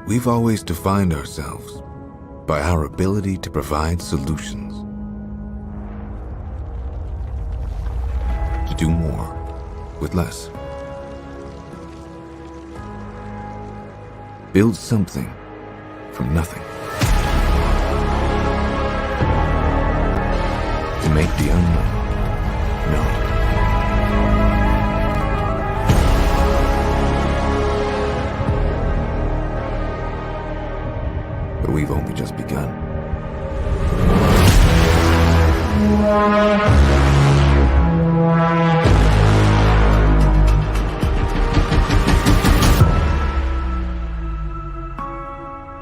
We've always defined ourselves by our ability to provide solutions, to do more with less, build something from nothing, to make the unknown known. But we've only just begun.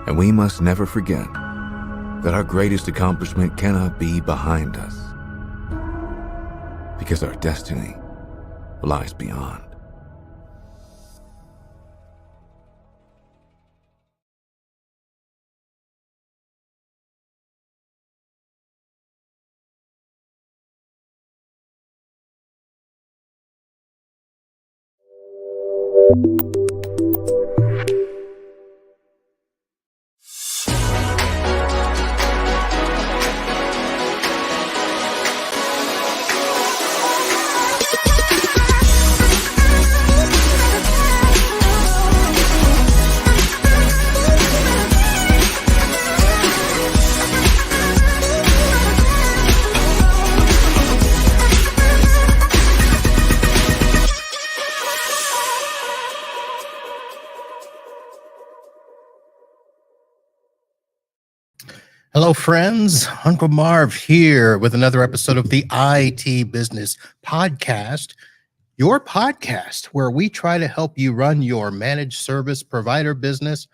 And we must never forget that our greatest accomplishment cannot be behind us, because our destiny lies beyond. Hello, friends. Uncle Marv here with another episode of the IT Business Podcast, your podcast where we try to help you run your managed service provider business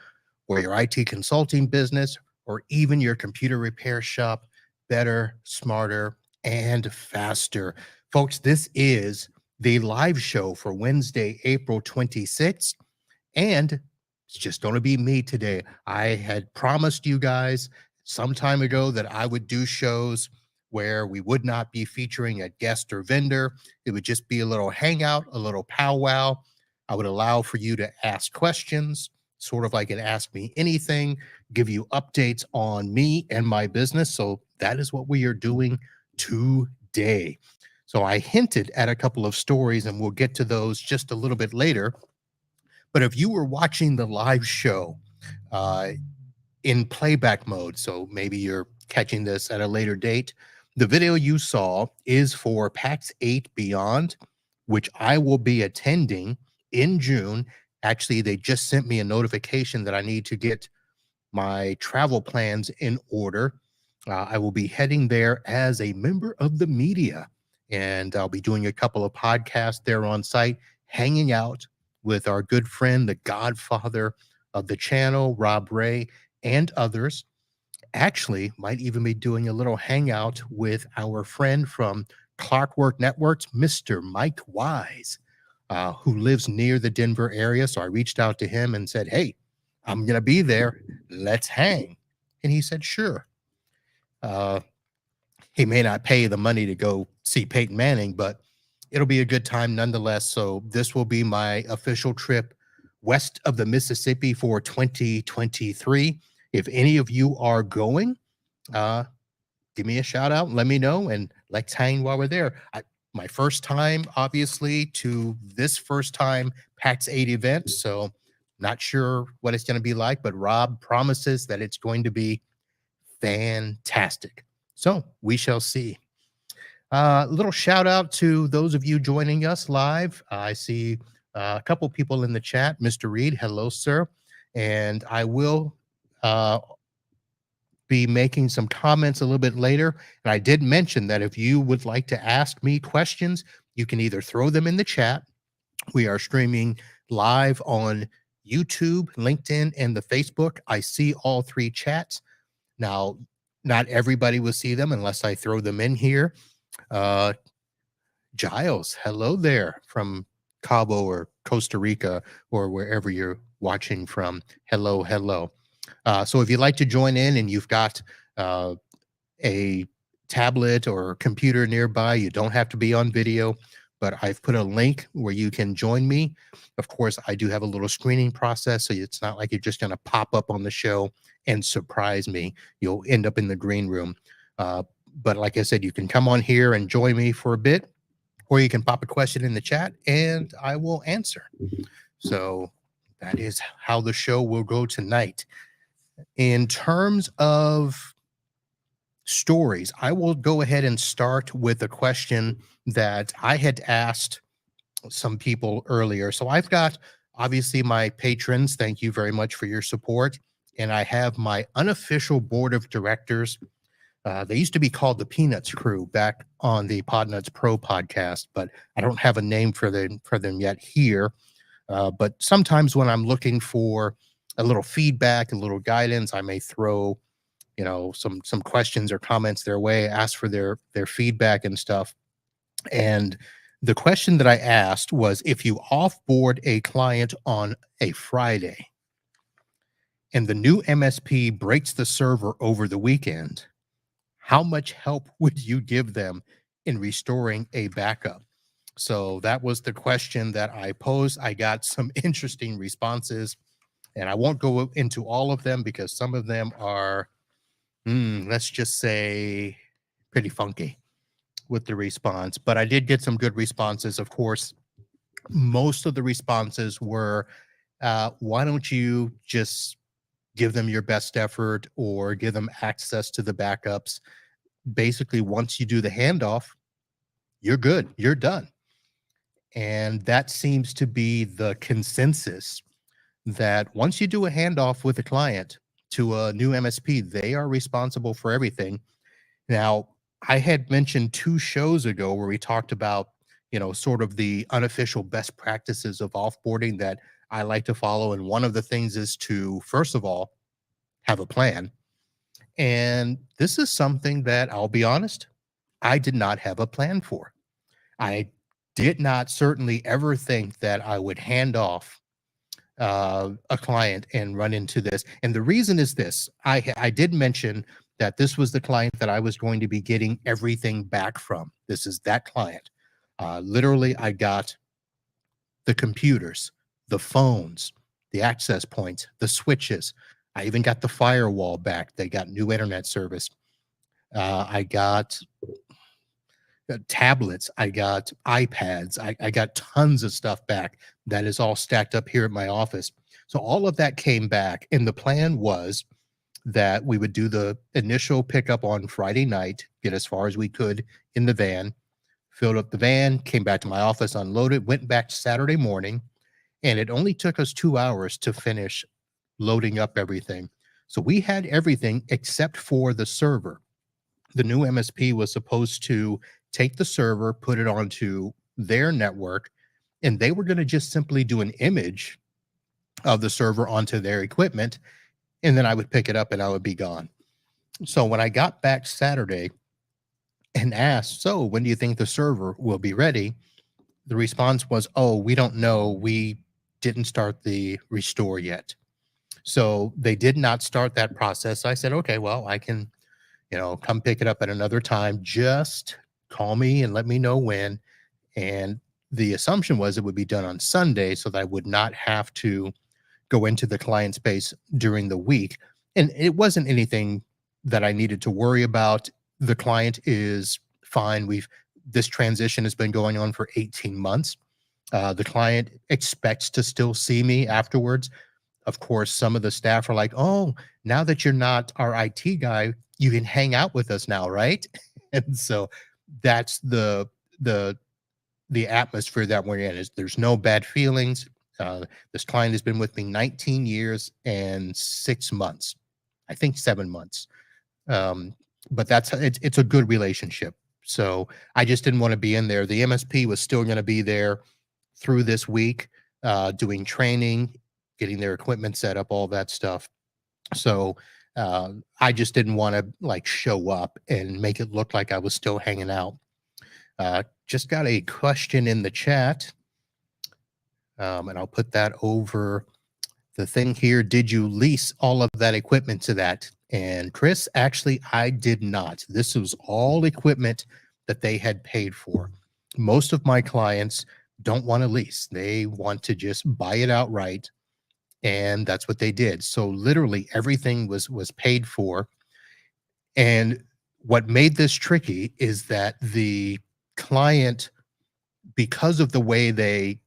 or your IT consulting business or even your computer repair shop better, smarter, and faster. Folks, this is the live show for Wednesday, April 26th, and it's just going to be me today. I had promised you guys some time ago that I would do shows where we would not be featuring a guest or vendor. It would just be a little hangout, a little powwow. I would allow for you to ask questions, sort of like an Ask Me Anything, give you updates on me and my business. So that is what we are doing today. So I hinted at a couple of stories, and we'll get to those just a little bit later. But if you were watching the live show, in playback mode, so maybe you're catching this at a later date, the video you saw is for PAX 8 Beyond, which I will be attending in June. Actually, they just sent me a notification that I need to get my travel plans in order. I will be heading there as a member of the media, and I'll be doing a couple of podcasts there on site, hanging out with our good friend, the godfather of the channel, Rob Ray, and others. Actually, might even be doing a little hangout with our friend from Clockwork Networks, Mr. Mike Wise, who lives near the Denver area. So I reached out to him and said, hey, I'm going to be there. Let's hang. And he said, sure. He may not pay the money to go see Peyton Manning, but it'll be a good time nonetheless. So this will be my official trip west of the Mississippi for 2023. If any of you are going, give me a shout out and let me know, and let's hang while we're there. My first time, obviously, to this first time PAX 8 event, so not sure what it's going to be like, but Rob promises that it's going to be fantastic. So we shall see. A little shout out to those of you joining us live. I see a couple people in the chat. Mr. Reed, hello, sir. And I will be making some comments a little bit later. And I did mention that if you would like to ask me questions, you can either throw them in the chat. We are streaming live on YouTube, LinkedIn, and the Facebook. I see all three chats. Now, not everybody will see them unless I throw them in here. Giles, hello there from Cabo or Costa Rica or wherever you're watching from. Hello, hello. So if you'd like to join in and you've got a tablet or computer nearby, you don't have to be on video. but I've put a link where you can join me. Of course, I do have a little screening process, so it's not like you're just going to pop up on the show and surprise me. You'll end up in the green room. But like I said, you can come on here and join me for a bit, or you can pop a question in the chat and I will answer. So that is how the show will go tonight. In terms of stories, I will go ahead and start with a question that I had asked some people earlier. So I've got obviously my patrons. Thank you very much for your support. And I have my unofficial board of directors. They used to be called the Peanuts Crew back on the Podnuts Pro podcast, but I don't have a name for them yet here. But sometimes when I'm looking for a little feedback, a little guidance, I may throw, some questions or comments their way, ask for their feedback and stuff. And the question that I asked was, if you offboard a client on a Friday and the new MSP breaks the server over the weekend, how much help would you give them in restoring a backup? So that was the question that I posed. I got some interesting responses, and I won't go into all of them because some of them are, let's just say, pretty funky with the response. But I did get some good responses. Of course, most of the responses were, why don't you just give them your best effort or give them access to the backups? Basically, once you do the handoff, you're good, you're done. And that seems to be the consensus, that once you do a handoff with a client to a new MSP, they are responsible for everything. Now, I had mentioned 2 shows ago where we talked about, sort of the unofficial best practices of offboarding that I like to follow. And one of the things is to, first of all, have a plan. And this is something that, I'll be honest, I did not have a plan for. I did not certainly ever think that I would hand off a client and run into this. And the reason is this: I did mention that this was the client that I was going to be getting everything back from. This is that client. Literally, I got the computers, the phones, the access points, the switches. I even got the firewall back. They got new internet service. I got tablets. I got iPads. I got tons of stuff back that is all stacked up here at my office. So all of that came back. And the plan was that we would do the initial pickup on Friday night, get as far as we could in the van, filled up the van, came back to my office, unloaded, went back Saturday morning. And it only took us 2 hours to finish loading up everything. So we had everything except for the server. The new MSP was supposed to take the server, put it onto their network, and they were going to just simply do an image of the server onto their equipment, and then I would pick it up and I would be gone. So when I got back Saturday and asked, so when do you think the server will be ready? The response was, oh, we don't know. We didn't start the restore yet. So they did not start that process. I said, okay, well, I can, come pick it up at another time. Just call me and let me know when. And the assumption was it would be done on Sunday so that I would not have to go into the client space during the week. And it wasn't anything that I needed to worry about. The client is fine. This transition has been going on for 18 months. The client expects to still see me afterwards. Of course, some of the staff are like, oh, now that you're not our IT guy, you can hang out with us now, right? And so that's the atmosphere that we're in. Is there's no bad feelings. This client has been with me 19 years and 6 months, I think 7 months. But it's a good relationship. So I just didn't want to be in there. The MSP was still going to be there through this week, doing training, getting their equipment set up, all that stuff. So I just didn't want to show up and make it look like I was still hanging out. Just got a question in the chat. And I'll put that over the thing here. Did you lease all of that equipment to that? And Chris, actually, I did not. This was all equipment that they had paid for. Most of my clients don't want to lease. They want to just buy it outright, and that's what they did. So literally everything was paid for. And what made this tricky is that the client, because of the way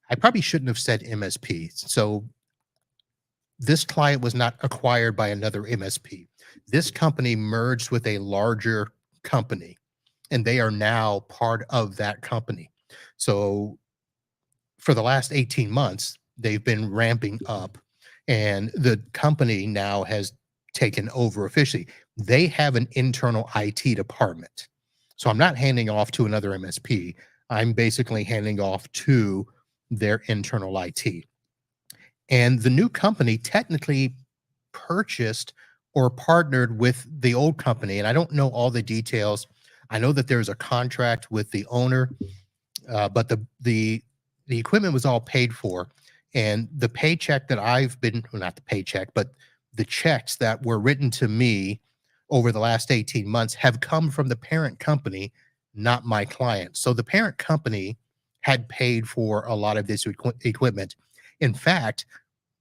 I probably shouldn't have said MSP. So this client was not acquired by another MSP. This company merged with a larger company, and they are now part of that company. So for the last 18 months, they've been ramping up, and the company now has taken over officially. They have an internal IT department. So I'm not handing off to another MSP. I'm basically handing off to their internal IT. And the new company technically purchased or partnered with the old company. And I don't know all the details. I know that there's a contract with the owner, but the equipment was all paid for. And the paycheck that I've been, well, not the paycheck, but the checks that were written to me over the last 18 months have come from the parent company, not my client. So the parent company had paid for a lot of this equipment. In fact,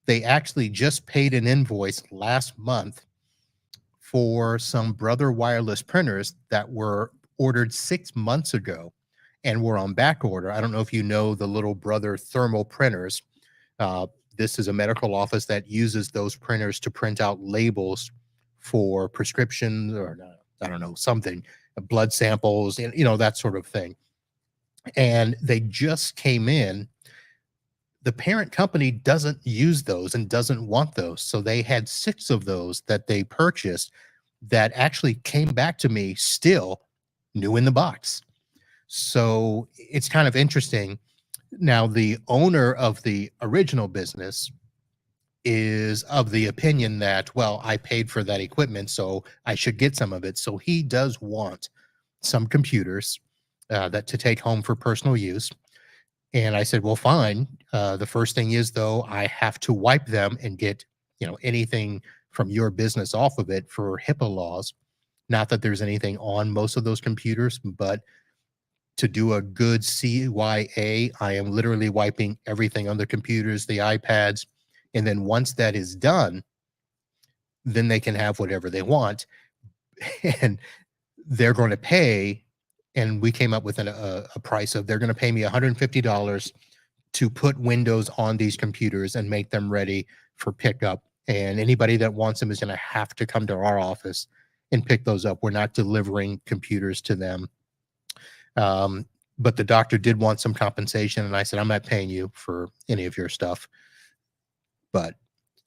they actually just paid an invoice last month for some Brother wireless printers that were ordered 6 months ago and were on back order. I don't know if you know the little Brother thermal printers. This is a medical office that uses those printers to print out labels for prescriptions or I don't know, something, blood samples, and that sort of thing. And they just came in. The parent company doesn't use those and doesn't want those. So they had 6 of those that they purchased that actually came back to me still new in the box. So it's kind of interesting. Now, the owner of the original business is of the opinion that, well, I paid for that equipment, so I should get some of it. So he does want some computers that to take home for personal use. And I said, well, fine. The first thing is, though, I have to wipe them and get, anything from your business off of it for HIPAA laws. Not that there's anything on most of those computers, but to do a good CYA, I am literally wiping everything on the computers, the iPads. And then once that is done, then they can have whatever they want. And they're going to pay. And we came up with a price of they're going to pay me $150 to put Windows on these computers and make them ready for pickup. And anybody that wants them is going to have to come to our office and pick those up. We're not delivering computers to them. But the doctor did want some compensation, and I said, I'm not paying you for any of your stuff. But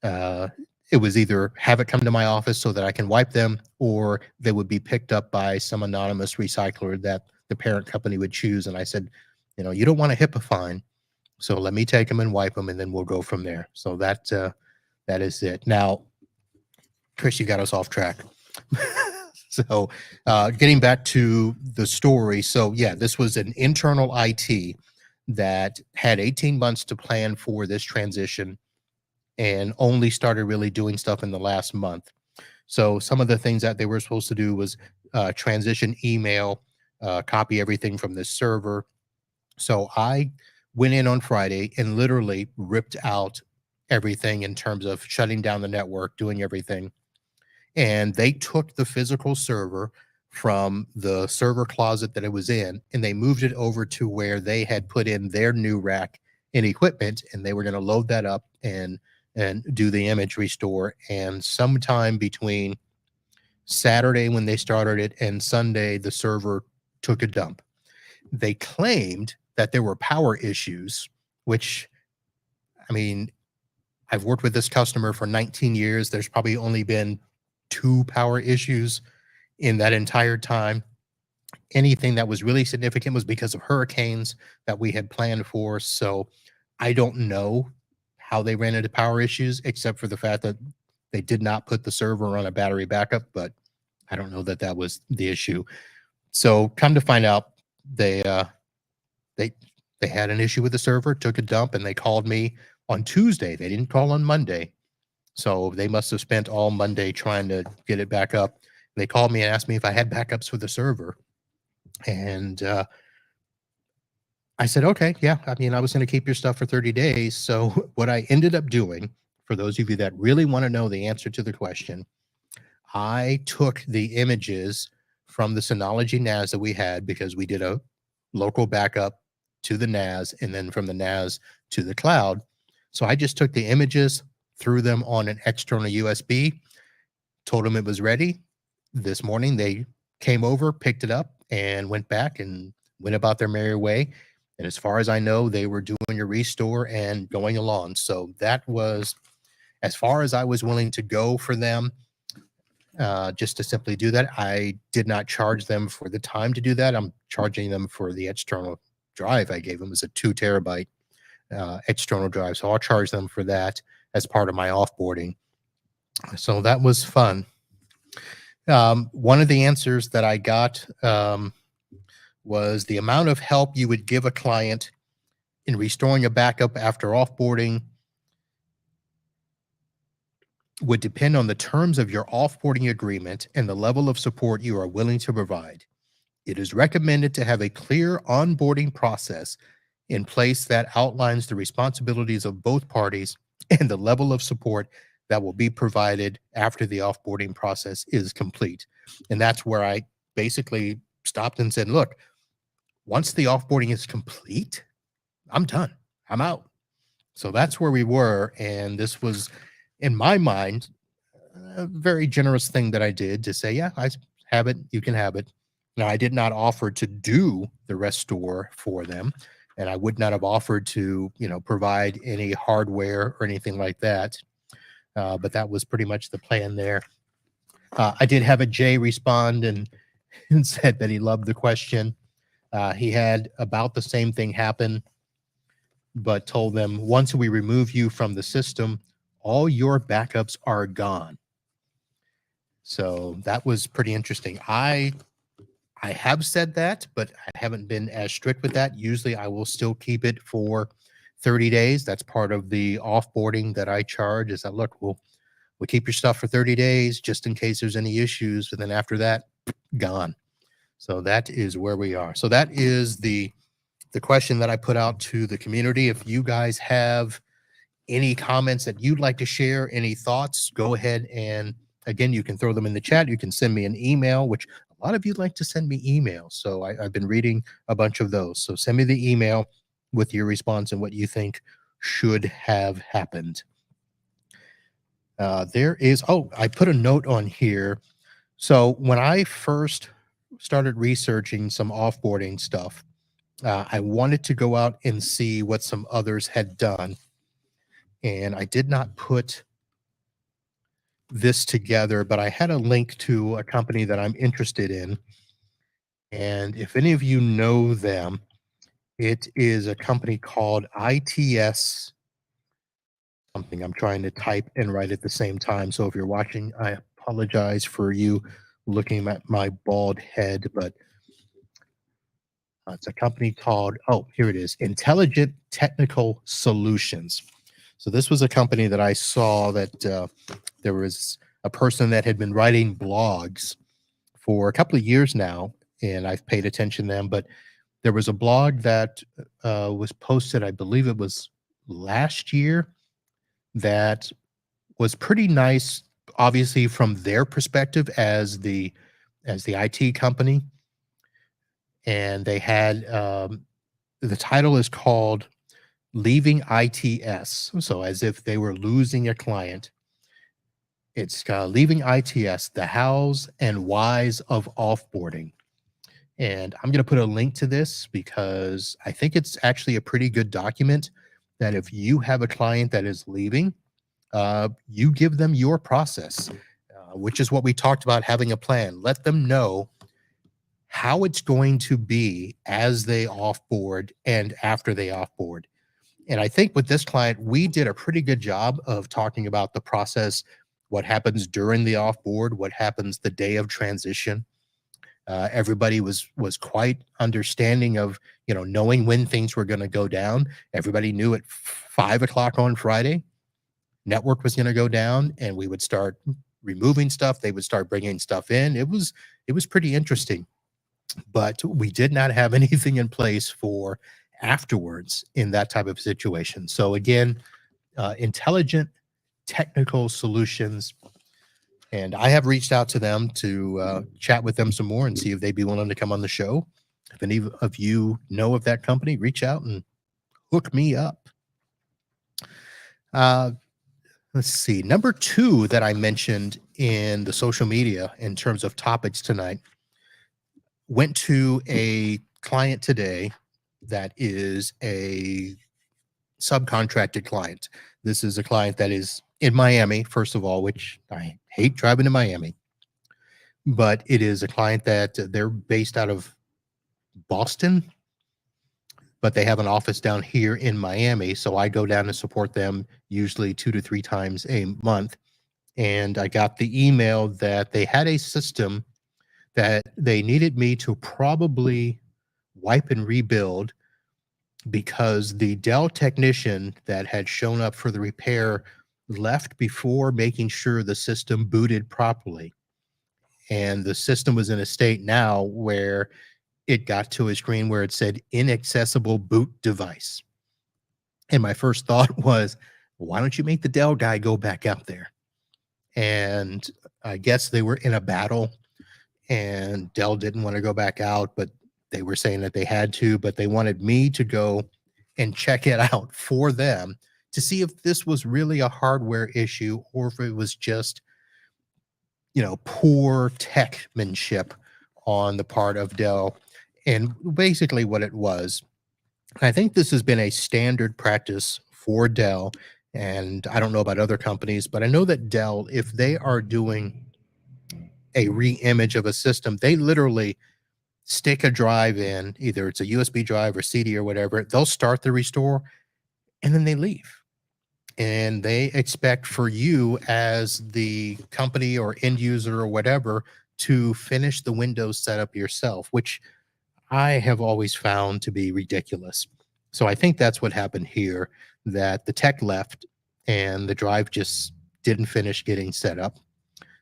it was either have it come to my office so that I can wipe them, or they would be picked up by some anonymous recycler that the parent company would choose. And I said, you don't want a HIPAA fine, so let me take them and wipe them, and then we'll go from there. So that is it. Now, Chris, you got us off track. So getting back to the story. So yeah, this was an internal IT that had 18 months to plan for this transition and only started really doing stuff in the last month. So some of the things that they were supposed to do was transition email, copy everything from this server. So I went in on Friday and literally ripped out everything in terms of shutting down the network, doing everything. And they took the physical server from the server closet that it was in, and they moved it over to where they had put in their new rack and equipment, and they were going to load that up and do the image restore. And sometime between Saturday when they started it and Sunday, the server took a dump. They claimed that there were power issues, which, I mean, I've worked with this customer for 19 years. There's probably only been 2 power issues in that entire time. Anything that was really significant was because of hurricanes that we had planned for. So I don't know how they ran into power issues, except for the fact that they did not put the server on a battery backup, but I don't know that that was the issue. So come to find out, they had an issue with the server, took a dump, and they called me on Tuesday. They didn't call on Monday. So they must have spent all Monday trying to get it back up. They called me and asked me if I had backups for the server. And I said, okay, yeah. I mean, I was going to keep your stuff for 30 days. So what I ended up doing, for those of you that really want to know the answer to the question, I took the images from the Synology NAS that we had because we did a local backup to the NAS and then from the NAS to the cloud. So I just took the images, threw them on an external USB, told them it was ready. This morning they came over, picked it up, and went back and went about their merry way. And as far as I know, they were doing a restore and going along. So that was as far as I was willing to go for them, just to simply do that. I did not charge them for the time to do that. I'm charging them for the external drive I gave them. It was a 2 terabyte external drive. So I'll charge them for that as part of my offboarding. So that was fun. One of the answers that I got was the amount of help you would give a client in restoring a backup after offboarding would depend on the terms of your offboarding agreement and the level of support you are willing to provide. It is recommended to have a clear onboarding process in place that outlines the responsibilities of both parties and the level of support that will be provided after the offboarding process is complete. And that's where I basically stopped and said, look, once the offboarding is complete, I'm done. I'm out. So that's where we were. And this was, in my mind, a very generous thing that I did to say, yeah, I have it. You can have it. Now, I did not offer to do the restore for them. And I would not have offered to, provide any hardware or anything like that. But that was pretty much the plan there. I did have a Jay respond and said that he loved the question. He had about the same thing happen, but told them once we remove you from the system, all your backups are gone. So that was pretty interesting. I have said that, but I haven't been as strict with that. Usually I will still keep it for 30 days. That's part of the offboarding that I charge is that, look, we'll keep your stuff for 30 days just in case there's any issues. And then after that, gone. So that is where we are. So that is the question that I put out to the community. If you guys have any comments that you'd like to share, any thoughts, go ahead and again, you can throw them in the chat. You can send me an email, which a lot of you like to send me emails. So I've been reading a bunch of those. So send me the email with your response and what you think should have happened. I put a note on here. So when I first started researching some offboarding stuff, I wanted to go out and see what some others had done. And I did not put this together, but I had a link to a company that I'm interested in. And if any of you know them, it is a company called ITS something. I'm trying to type and write at the same time. So if you're watching, I apologize for you looking at my bald head, but it's a company called, here it is, Intelligent Technical Solutions. So this was a company that I saw that there was a person that had been writing blogs for a couple of years now, and I've paid attention to them, but there was a blog that was posted, I believe it was last year, that was pretty nice, obviously from their perspective as the IT company. And they had the title is called Leaving ITS. So as if they were losing a client. It's Leaving ITS, the hows and whys of offboarding. And I'm going to put a link to this because I think it's actually a pretty good document that if you have a client that is leaving, you give them your process, which is what we talked about, having a plan. Let them know how it's going to be as they offboard and after they offboard. And I think with this client, we did a pretty good job of talking about the process, what happens during the offboard, what happens the day of transition. Everybody was quite understanding of, knowing when things were going to go down. Everybody knew at 5 o'clock on Friday, network was going to go down and we would start removing stuff. They would start bringing stuff in. It was pretty interesting, but we did not have anything in place for afterwards in that type of situation. So again, intelligent technical solutions. And I have reached out to them to chat with them some more and see if they'd be willing to come on the show. If any of you know of that company, reach out and hook me up. Let's see. Number 2 that I mentioned in the social media in terms of topics tonight went to a client today that is a subcontracted client. This is a client that is in Miami, first of all, which I hate driving to Miami, but it is a client that they're based out of Boston, but they have an office down here in Miami. So I go down to support them usually 2 to 3 times a month. And I got the email that they had a system that they needed me to probably wipe and rebuild because the Dell technician that had shown up for the repair left before making sure the system booted properly. And the system was in a state now where it got to a screen where it said inaccessible boot device. And my first thought was, why don't you make the Dell guy go back out there? And I guess they were in a battle and Dell didn't want to go back out, but they were saying that they had to, but they wanted me to go and check it out for them to see if this was really a hardware issue or if it was just, poor techmanship on the part of Dell. And basically what it was, I think this has been a standard practice for Dell, and I don't know about other companies, but I know that Dell, if they are doing a re-image of a system, they literally stick a drive in, either it's a USB drive or CD or whatever, they'll start the restore and then they leave. And they expect for you as the company or end user or whatever to finish the Windows setup yourself, which I have always found to be ridiculous. So I think that's what happened here, that the tech left and the drive just didn't finish getting set up.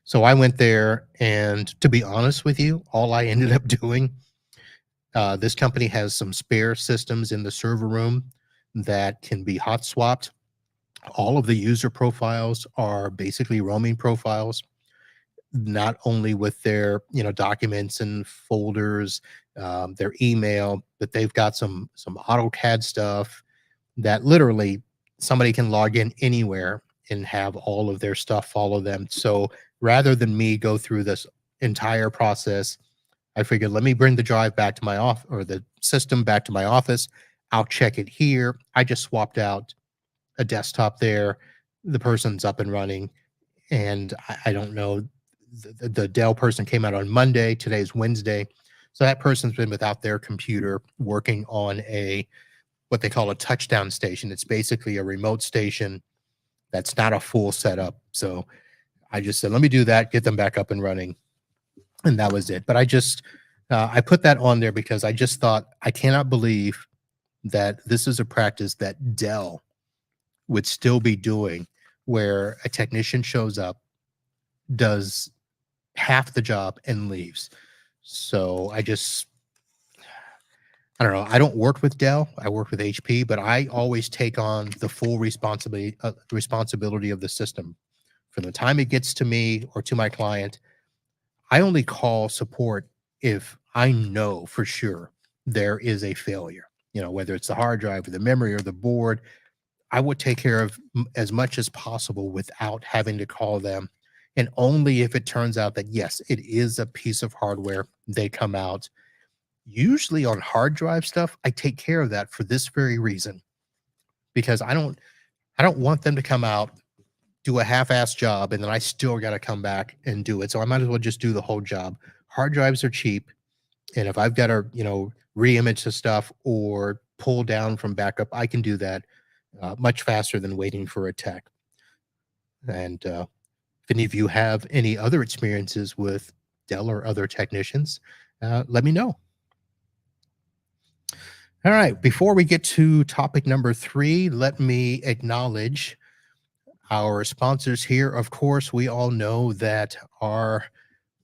So I went there, and to be honest with you, all I ended up doing, this company has some spare systems in the server room that can be hot swapped. All of the user profiles are basically roaming profiles, not only with their documents and folders, their email, but they've got some AutoCAD stuff that literally somebody can log in anywhere and have all of their stuff follow them. So rather than me go through this entire process, I figured, let me bring the drive back to my office, or the system back to my office. I'll check it here. I just swapped out a desktop there. The person's up and running. And I don't know, the Dell person came out on Monday. Today's Wednesday. So that person's been without their computer working on what they call a touchdown station. It's basically a remote station that's not a full setup. So I just said, let me do that, get them back up and running. And that was it. But I put that on there because I just thought, I cannot believe that this is a practice that Dell would still be doing, where a technician shows up, does half the job and leaves. So I don't know. I don't work with Dell. I work with HP, but I always take on the full responsibility of the system. From the time it gets to me or to my client, I only call support if I know for sure there is a failure. Whether it's the hard drive or the memory or the board, I would take care of as much as possible without having to call them. And only if it turns out that, yes, it is a piece of hardware, they come out. Usually on hard drive stuff, I take care of that for this very reason, because I don't want them to come out, do a half-ass job, and then I still got to come back and do it. So I might as well just do the whole job. Hard drives are cheap. And if I've got to, re-image the stuff or pull down from backup, I can do that much faster than waiting for a tech. And if any of you have any other experiences with Dell or other technicians, let me know. All right, before we get to topic number 3, let me acknowledge our sponsors here. Of course, we all know that our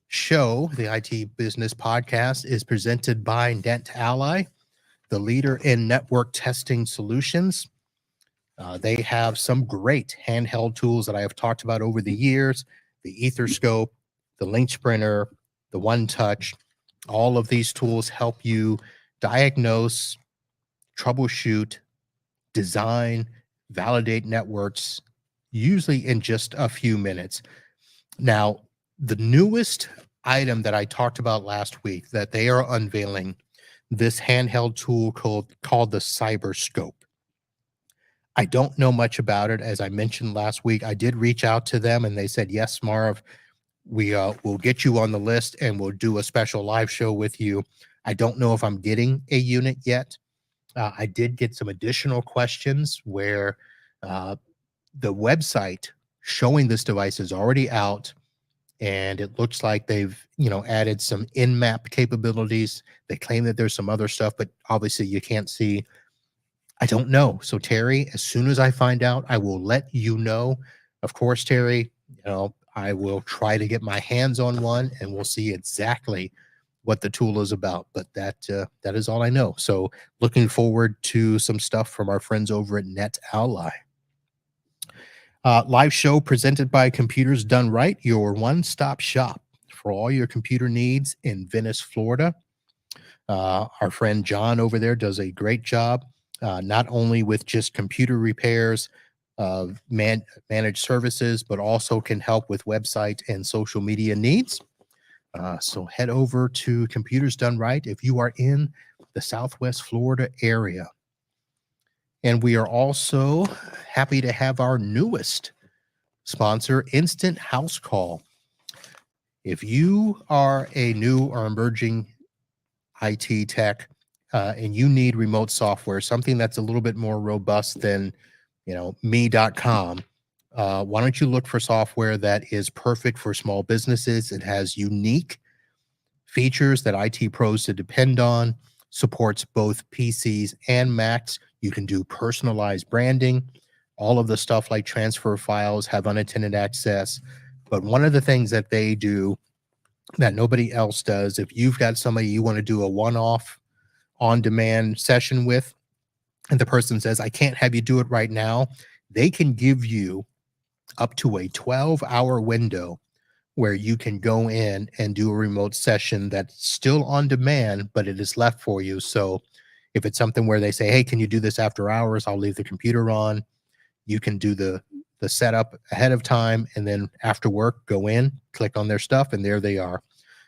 show, the IT Business Podcast, is presented by NetAlly. the leader in network testing solutions. They have some great handheld tools that I have talked about over the years: the Etherscope, the Link Sprinter, the One Touch. All of these tools help you diagnose, troubleshoot, design, validate networks, usually in just a few minutes. Now, the newest item that I talked about last week that they are unveiling, this handheld tool called the Cyberscope. I don't know much about it. As I mentioned last week, I did reach out to them and they said, yes, Marv, we'll get you on the list and we'll do a special live show with you. I don't know if I'm getting a unit yet. I did get some additional questions where the website showing this device is already out, and it looks like they've added some in-map capabilities. They claim that there's some other stuff, but obviously you can't see. I don't know. So Terry, as soon as I find out, I will let you know. Of course, Terry, I will try to get my hands on one and we'll see exactly what the tool is about. But that is all I know. So looking forward to some stuff from our friends over at NetAlly. Live show presented by Computers Done Right, your one-stop shop for all your computer needs in Venice, Florida. Our friend John over there does a great job. Not only with just computer repairs, managed services, but also can help with website and social media needs. So head over to Computers Done Right if you are in the Southwest Florida area. And we are also happy to have our newest sponsor, Instant House Call. If you are a new or emerging IT tech, and you need remote software, something that's a little bit more robust than, me.com, why don't you look for software that is perfect for small businesses? It has unique features that IT pros to depend on, supports both PCs and Macs. You can do personalized branding. All of the stuff like transfer files have unattended access. But one of the things that they do that nobody else does, if you've got somebody you want to do a one-off on-demand session with, and the person says, I can't have you do it right now, they can give you up to a 12-hour window where you can go in and do a remote session that's still on demand, but it is left for you. So if it's something where they say, hey, can you do this after hours? I'll leave the computer on. You can do the setup ahead of time, and then after work, go in, click on their stuff, and there they are.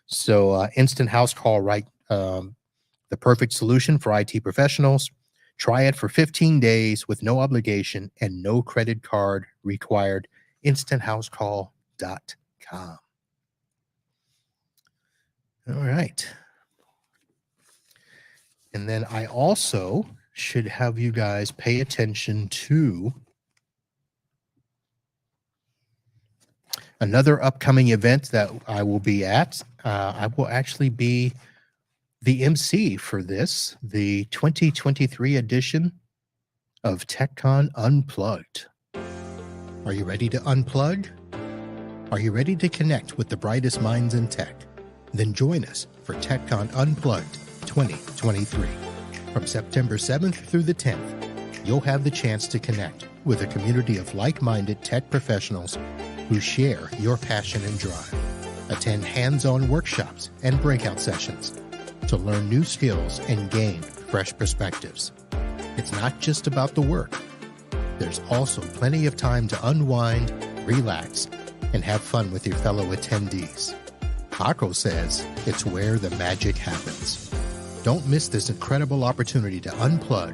So Instant House Call, right? The perfect solution for IT professionals. Try it for 15 days with no obligation and no credit card required. InstantHouseCall.com. All right. And then I also should have you guys pay attention to another upcoming event that I will be at. I will actually be the MC for this, the 2023 edition of TechCon Unplugged. Are you ready to unplug? Are you ready to connect with the brightest minds in tech? Then join us for TechCon Unplugged 2023. From September 7th through the 10th, you'll have the chance to connect with a community of like-minded tech professionals who share your passion and drive. Attend hands-on workshops and breakout sessions to learn new skills and gain fresh perspectives. It's not just about the work. There's also plenty of time to unwind, relax, and have fun with your fellow attendees. Paco says it's where the magic happens. Don't miss this incredible opportunity to unplug,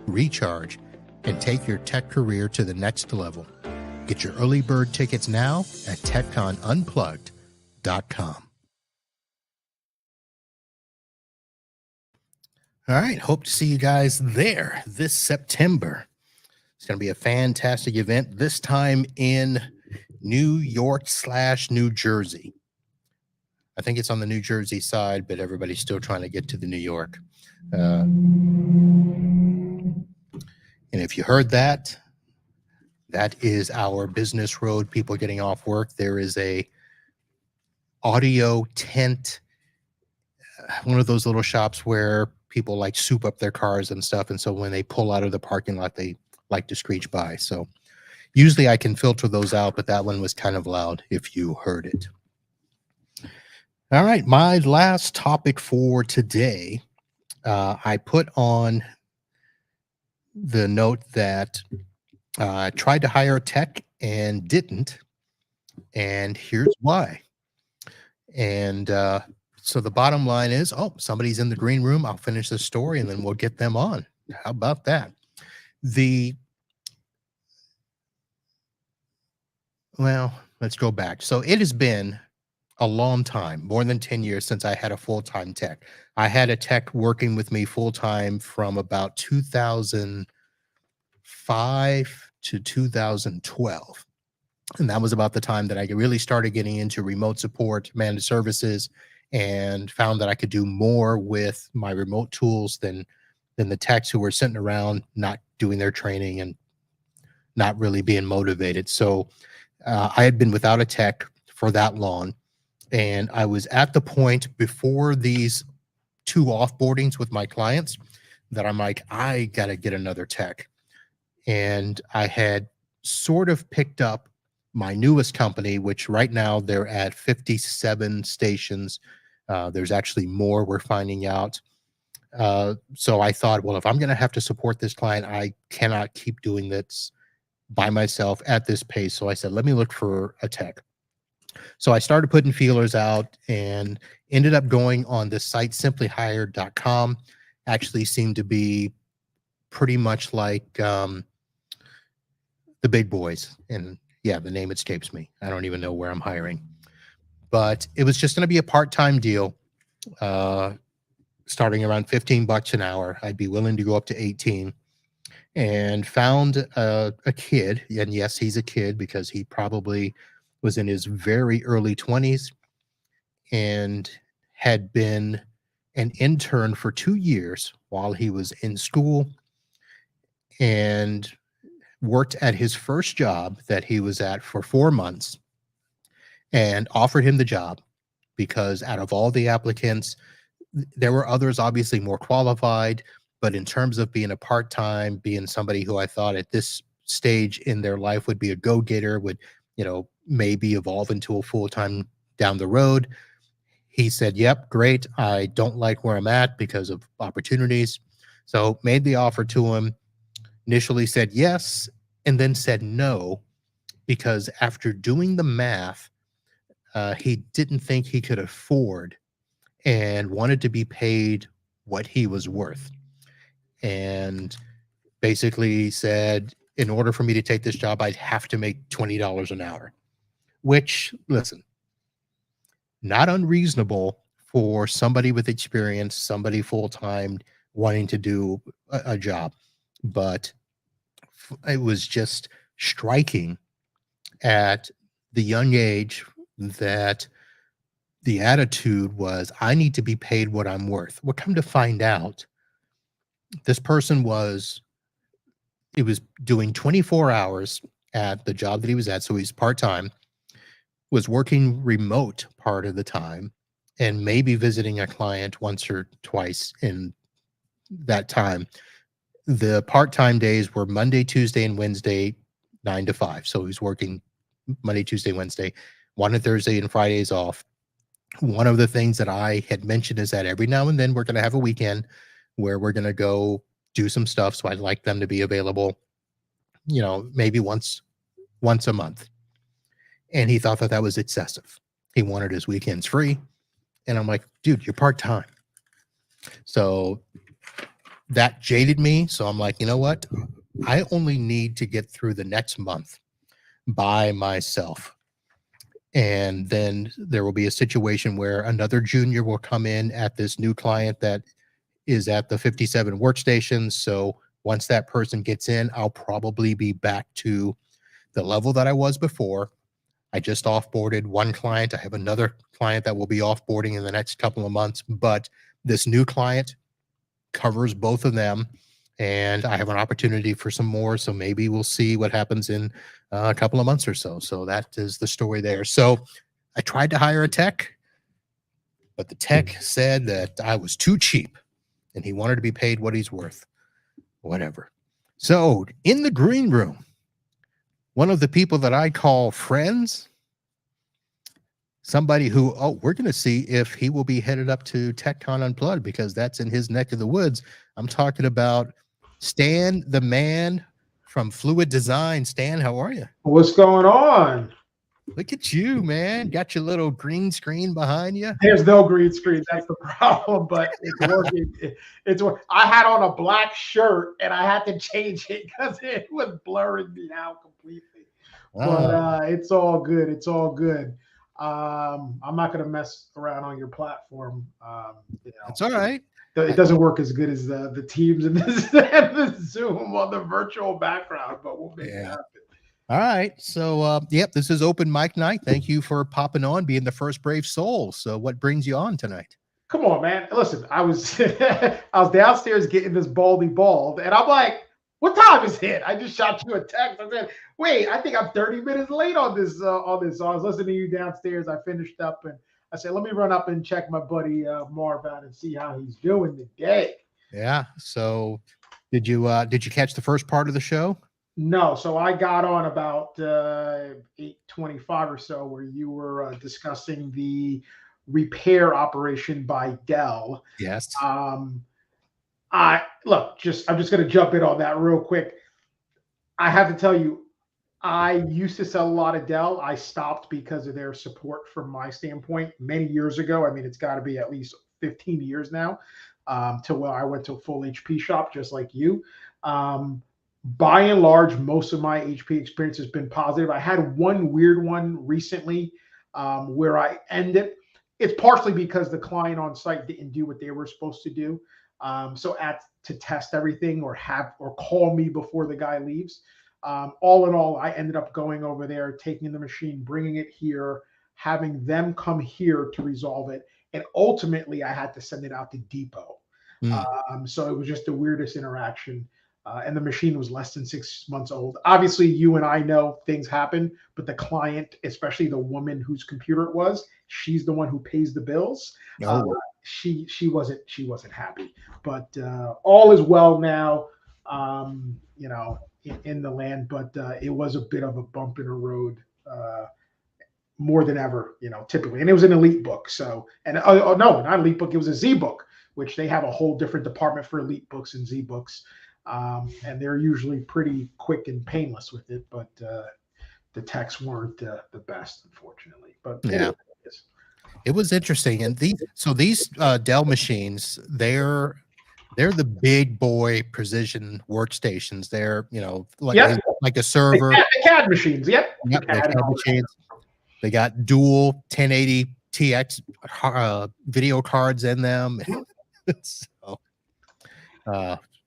recharge, and take your tech career to the next level. Get your early bird tickets now at TechConUnplugged.com. All right. Hope to see you guys there this September. It's going to be a fantastic event, this time in New York/New Jersey. I think it's on the New Jersey side, but everybody's still trying to get to the New York. And if you heard that, that is our business road, people getting off work. There is a audio tent, one of those little shops where people like soup up their cars and stuff. And so when they pull out of the parking lot, they like to screech by. So usually I can filter those out, but that one was kind of loud if you heard it. All right. My last topic for today, I put on the note that I tried to hire a tech and didn't. And here's why. And so the bottom line is, oh, somebody's in the green room. I'll finish this story and then we'll get them on. How about that? Well, let's go back. So it has been a long time, more than 10 years since I had a full-time tech. I had a tech working with me full-time from about 2005 to 2012. And that was about the time that I really started getting into remote support, managed services, and found that I could do more with my remote tools than the techs who were sitting around not doing their training and not really being motivated. So I had been without a tech for that long. And I was at the point before these 2 offboardings with my clients that I'm like, I got to get another tech. And I had sort of picked up my newest company, which right now they're at 57 stations. There's actually more we're finding out. So I thought, well, if I'm going to have to support this client, I cannot keep doing this by myself at this pace. So I said, let me look for a tech. So I started putting feelers out and ended up going on this site, simplyhired.com. Actually seemed to be pretty much like the big boys. And yeah, the name escapes me. I don't even know where I'm hiring. But it was just going to be a part-time deal, starting around $15 an hour. I'd be willing to go up to 18. And found a kid, and yes, he's a kid because he probably was in his very early 20s and had been an intern for 2 years while he was in school and worked at his first job that he was at for 4 months and offered him the job because out of all the applicants, there were others obviously more qualified. But in terms of being a part-time, being somebody who I thought at this stage in their life would be a go-getter, would, maybe evolve into a full-time down the road, he said, yep, great. I don't like where I'm at because of opportunities. So made the offer to him, initially said yes, and then said no, because after doing the math, he didn't think he could afford and wanted to be paid what he was worth. And basically said, in order for me to take this job, I'd have to make $20 an hour, which, listen, not unreasonable for somebody with experience, somebody full-time wanting to do a job. But it was just striking at the young age that the attitude was, I need to be paid what I'm worth. Well, come to find out, this person was doing 24 hours at the job that he was at. So he's part-time, was working remote part of the time, and maybe visiting a client once or twice in that time. The part-time days were Monday, Tuesday, and Wednesday, 9 to 5. So he's working Monday, Tuesday, Wednesday, one on Thursday and Fridays off. One of the things that I had mentioned is that every now and then we're going to have a weekend where we're going to go do some stuff. So I'd like them to be available, maybe once a month. And he thought that that was excessive. He wanted his weekends free. And I'm like, dude, you're part-time. So that jaded me. So I'm like, you know what? I only need to get through the next month by myself. And then there will be a situation where another junior will come in at this new client that is at the 57 workstations. So once that person gets in, I'll probably be back to the level that I was before. I just offboarded one client. I have another client that will be offboarding in the next couple of months, but this new client covers both of them, and I have an opportunity for some more. So maybe we'll see what happens in a couple of months or so. So that is the story there. So I tried to hire a tech, but the tech said that I was too cheap. and he wanted to be paid what he's worth. Whatever. So in the green room, one of the people that I call friends, somebody who, we're going to see if he will be headed up to TechCon Unplugged because that's in his neck of the woods. I'm talking about Stan, the man from Fluid Design. Stan, how are you? What's going on? Look at you, man. Got your little green screen behind you. There's no green screen. That's the problem, but it's working. I had on a black shirt and I had to change it because it was blurring me out completely. But it's all good. It's all good. I'm not going to mess around on your platform. That's all right. It doesn't work as good as the Teams and the Zoom on the virtual background, but we'll make it happen. All right. So, yep, this is open mic night. Thank you for popping on, being the first brave soul. So what brings you on tonight? Come on, man. Listen, I was I was downstairs getting this baldy bald, and I'm like, what time is it? I just shot you a text. I said, wait, I think I'm 30 minutes late on this. So I was listening to you downstairs. I finished up, and I said, let me run up and check my buddy Marv out and see how he's doing today. Yeah. So did you catch the first part of the show? No, so I got on about 8:25 or so, where you were discussing the repair operation by Dell. Yes. I'm just going to jump in on that real quick. I have to tell you, I used to sell a lot of Dell. I stopped because of their support from my standpoint many years ago. I mean, it's got to be at least 15 years now, to where I went to a full HP shop just like you. By and large, most of my HP experience has been positive. I had one weird one recently where I ended. It's partially because the client on site didn't do what they were supposed to do. To test everything or call me before the guy leaves. All in all, I ended up going over there, taking the machine, bringing it here, having them come here to resolve it. And ultimately, I had to send it out to Depot. So it was just the weirdest interaction. And the machine was less than 6 months old. Obviously, you and I know things happen, but the client, especially the woman whose computer it was, she's the one who pays the bills. She wasn't happy, but all is well now. In the land, but it was a bit of a bump in the road, more than ever, typically. And it was an Elite book, so no, not Elite book. It was a Z book, which they have a whole different department for Elite books and Z books. And they're usually pretty quick and painless with it, but the techs weren't the best, unfortunately. But yeah, it was interesting. And these Dell machines, they're the big boy precision workstations. They're like a server. The CAD machines. Yep. CAD machines. They got dual 1080 TX video cards in them. So,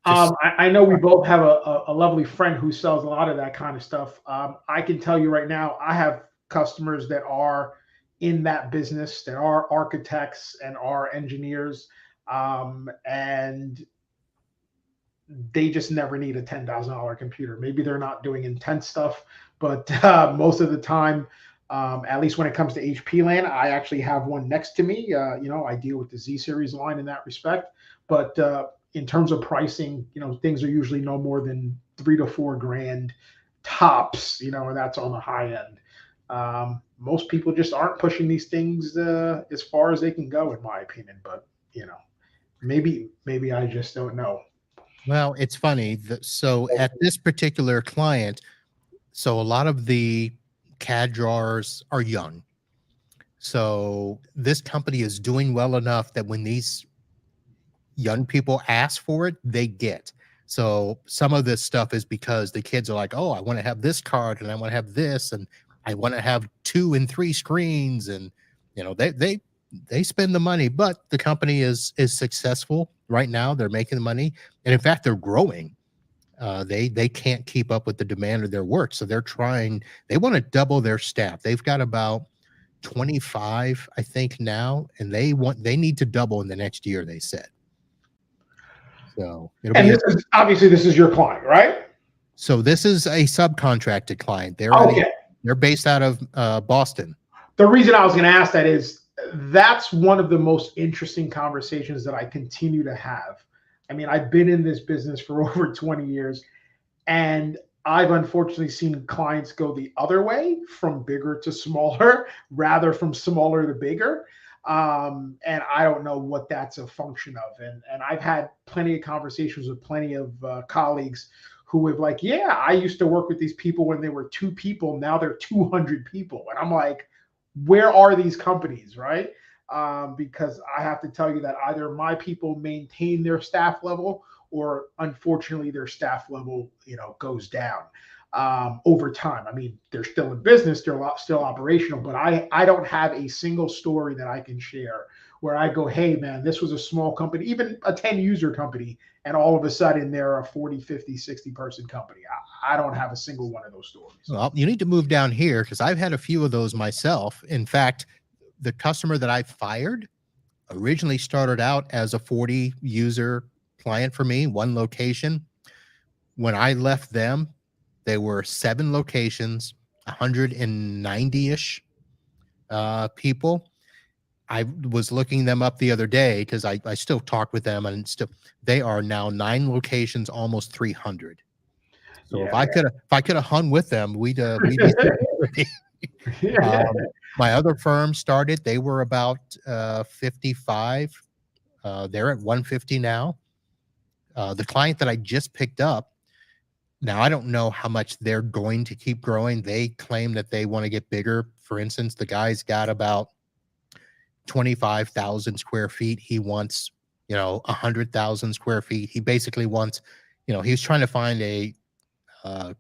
I know we both have a lovely friend who sells a lot of that kind of stuff. I can tell you right now, I have customers that are in that business, that are architects and are engineers, and they just never need a $10,000 computer. Maybe they're not doing intense stuff, but most of the time, at least when it comes to HP land, I actually have one next to me. I deal with the Z series line in that respect, but in terms of pricing, things are usually no more than $3,000 to $4,000 tops, and that's on the high end. Most people just aren't pushing these things as far as they can go, in my opinion. But maybe I just don't know. Well, it's funny. So at this particular client, so a lot of the CAD drawers are young. So this company is doing well enough that when these young people ask for it, they get. So some of this stuff is because the kids are like, oh, I want to have this card and I want to have this and I want to have 2 and 3 screens, and they spend the money, but the company is successful right now. They're making the money, and in fact, they're growing. They can't keep up with the demand of their work, so they're trying. They want to double their staff. They've got about 25, I think, now, and they need to double in the next year, they said. So obviously this is your client, right? So this is a subcontracted client. They're based out of Boston. The reason I was going to ask that is that's one of the most interesting conversations that I continue to have I mean, I've been in this business for over 20 years, and I've unfortunately seen clients go the other way, from bigger to smaller, rather from smaller to bigger. And I don't know what that's a function of. And I've had plenty of conversations with plenty of colleagues who have like, yeah, I used to work with these people when they were 2 people. Now they're 200 people. And I'm like, where are these companies, right? Because I have to tell you that either my people maintain their staff level, or unfortunately their staff level, goes down over time. I mean, they're still in business, they're still operational, but I don't have a single story that I can share where I go, hey man, this was a small company, even a 10 user company, and all of a sudden they're a 40, 50, 60 person company. I don't have a single one of those stories. Well, you need to move down here, because I've had a few of those myself. In fact, the customer that I fired originally started out as a 40 user client for me, one location. When I left them, there were 7 locations, 190-ish people. I was looking them up the other day because I still talk with them, and still they are now 9 locations, almost 300. So Yeah. if I could have hung with them, we'd be my other firm started, they were about 55. They're at 150 now. The client that I just picked up, now I don't know how much they're going to keep growing. They claim that they want to get bigger. For instance, the guy's got about 25,000 square feet. He wants, 100,000 square feet. He basically wants, he's trying to find a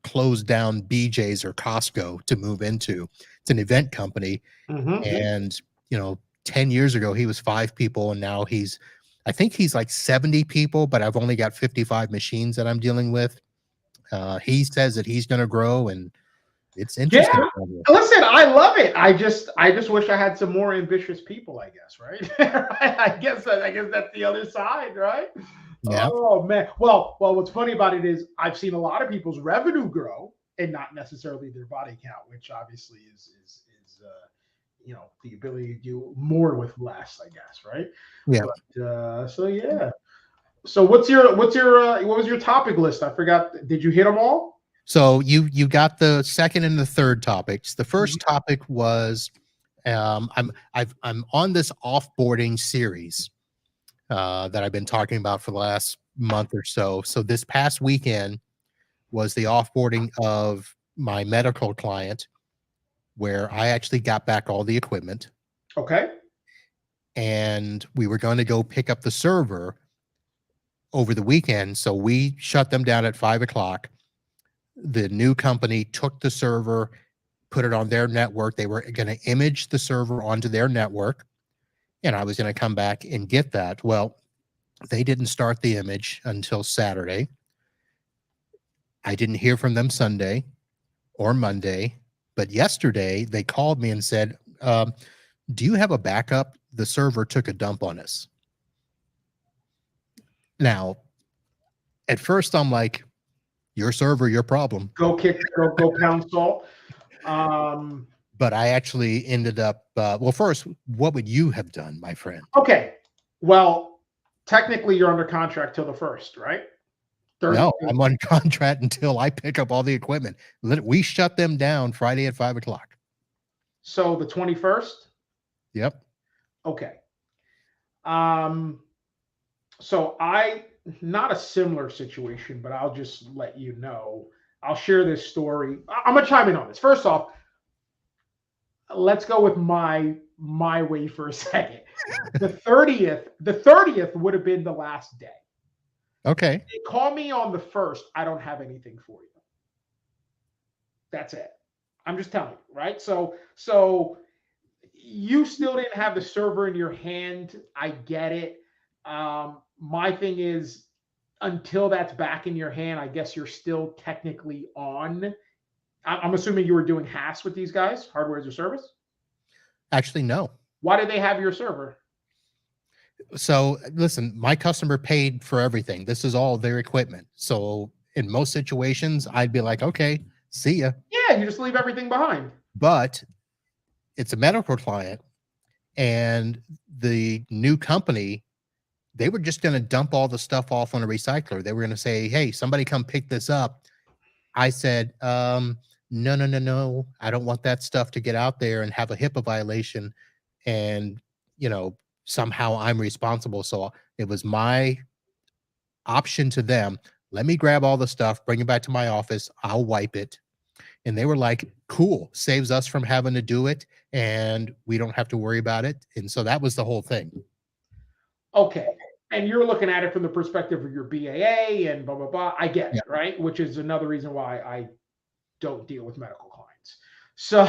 closed down BJ's or Costco to move into. It's an event company. Mm-hmm. And, 10 years ago, he was 5 people, and now I think he's like 70 people, but I've only got 55 machines that I'm dealing with. He says that he's going to grow, and it's interesting. Yeah. Listen, I love it. I just wish I had some more ambitious people, I guess, right? I guess that's the other side, right? Yeah. Oh man. Well, what's funny about it is I've seen a lot of people's revenue grow and not necessarily their body count, which obviously is the ability to do more with less, I guess, right? Yeah. But, so yeah. So what was your topic list? I forgot. Did you hit them all? So you got the second and the third topics. The first topic was I'm on this offboarding series that I've been talking about for the last month or so. So this past weekend was the offboarding of my medical client, where I actually got back all the equipment. Okay. And we were going to go pick up the server over the weekend. So we shut them down at 5 o'clock. The new company took the server, put it on their network. They were going to image the server onto their network, and I was going to come back and get that. Well, they didn't start the image until Saturday. I didn't hear from them Sunday or Monday, but yesterday they called me and said, do you have a backup? The server took a dump on us. Now, at first I'm like, your server, your problem. Go pound salt. But I actually ended up, well, first, what would you have done, my friend? Okay. Well, technically you're under contract till the 1st, right? 30. No, I'm on contract until I pick up all the equipment. We shut them down Friday at 5 o'clock. So the 21st? Yep. Okay. So not a similar situation, but I'll just let you know. I'll share this story. I'm gonna chime in on this. First off, let's go with my way for a second. The 30th would have been the last day. Okay. They call me on the 1st. I don't have anything for you. That's it. I'm just telling you, right? So you still didn't have the server in your hand. I get it. My thing is, until that's back in your hand, I guess you're still technically on. I'm assuming you were doing HaaS with these guys, hardware as a service? Actually, no. Why did they have your server? So listen, my customer paid for everything. This is all their equipment. So in most situations, I'd be like, okay, see ya. Yeah, you just leave everything behind. But it's a medical client, and the new company they were just going to dump all the stuff off on a recycler. They were going to say, hey, somebody come pick this up. I said, no, no, no, no. I don't want that stuff to get out there and have a HIPAA violation. And, somehow I'm responsible. So it was my option to them. Let me grab all the stuff, bring it back to my office. I'll wipe it. And they were like, cool, saves us from having to do it. And we don't have to worry about it. And so that was the whole thing. Okay. And you're looking at it from the perspective of your BAA and blah, blah, blah. I get it, right? Which is another reason why I don't deal with medical clients. So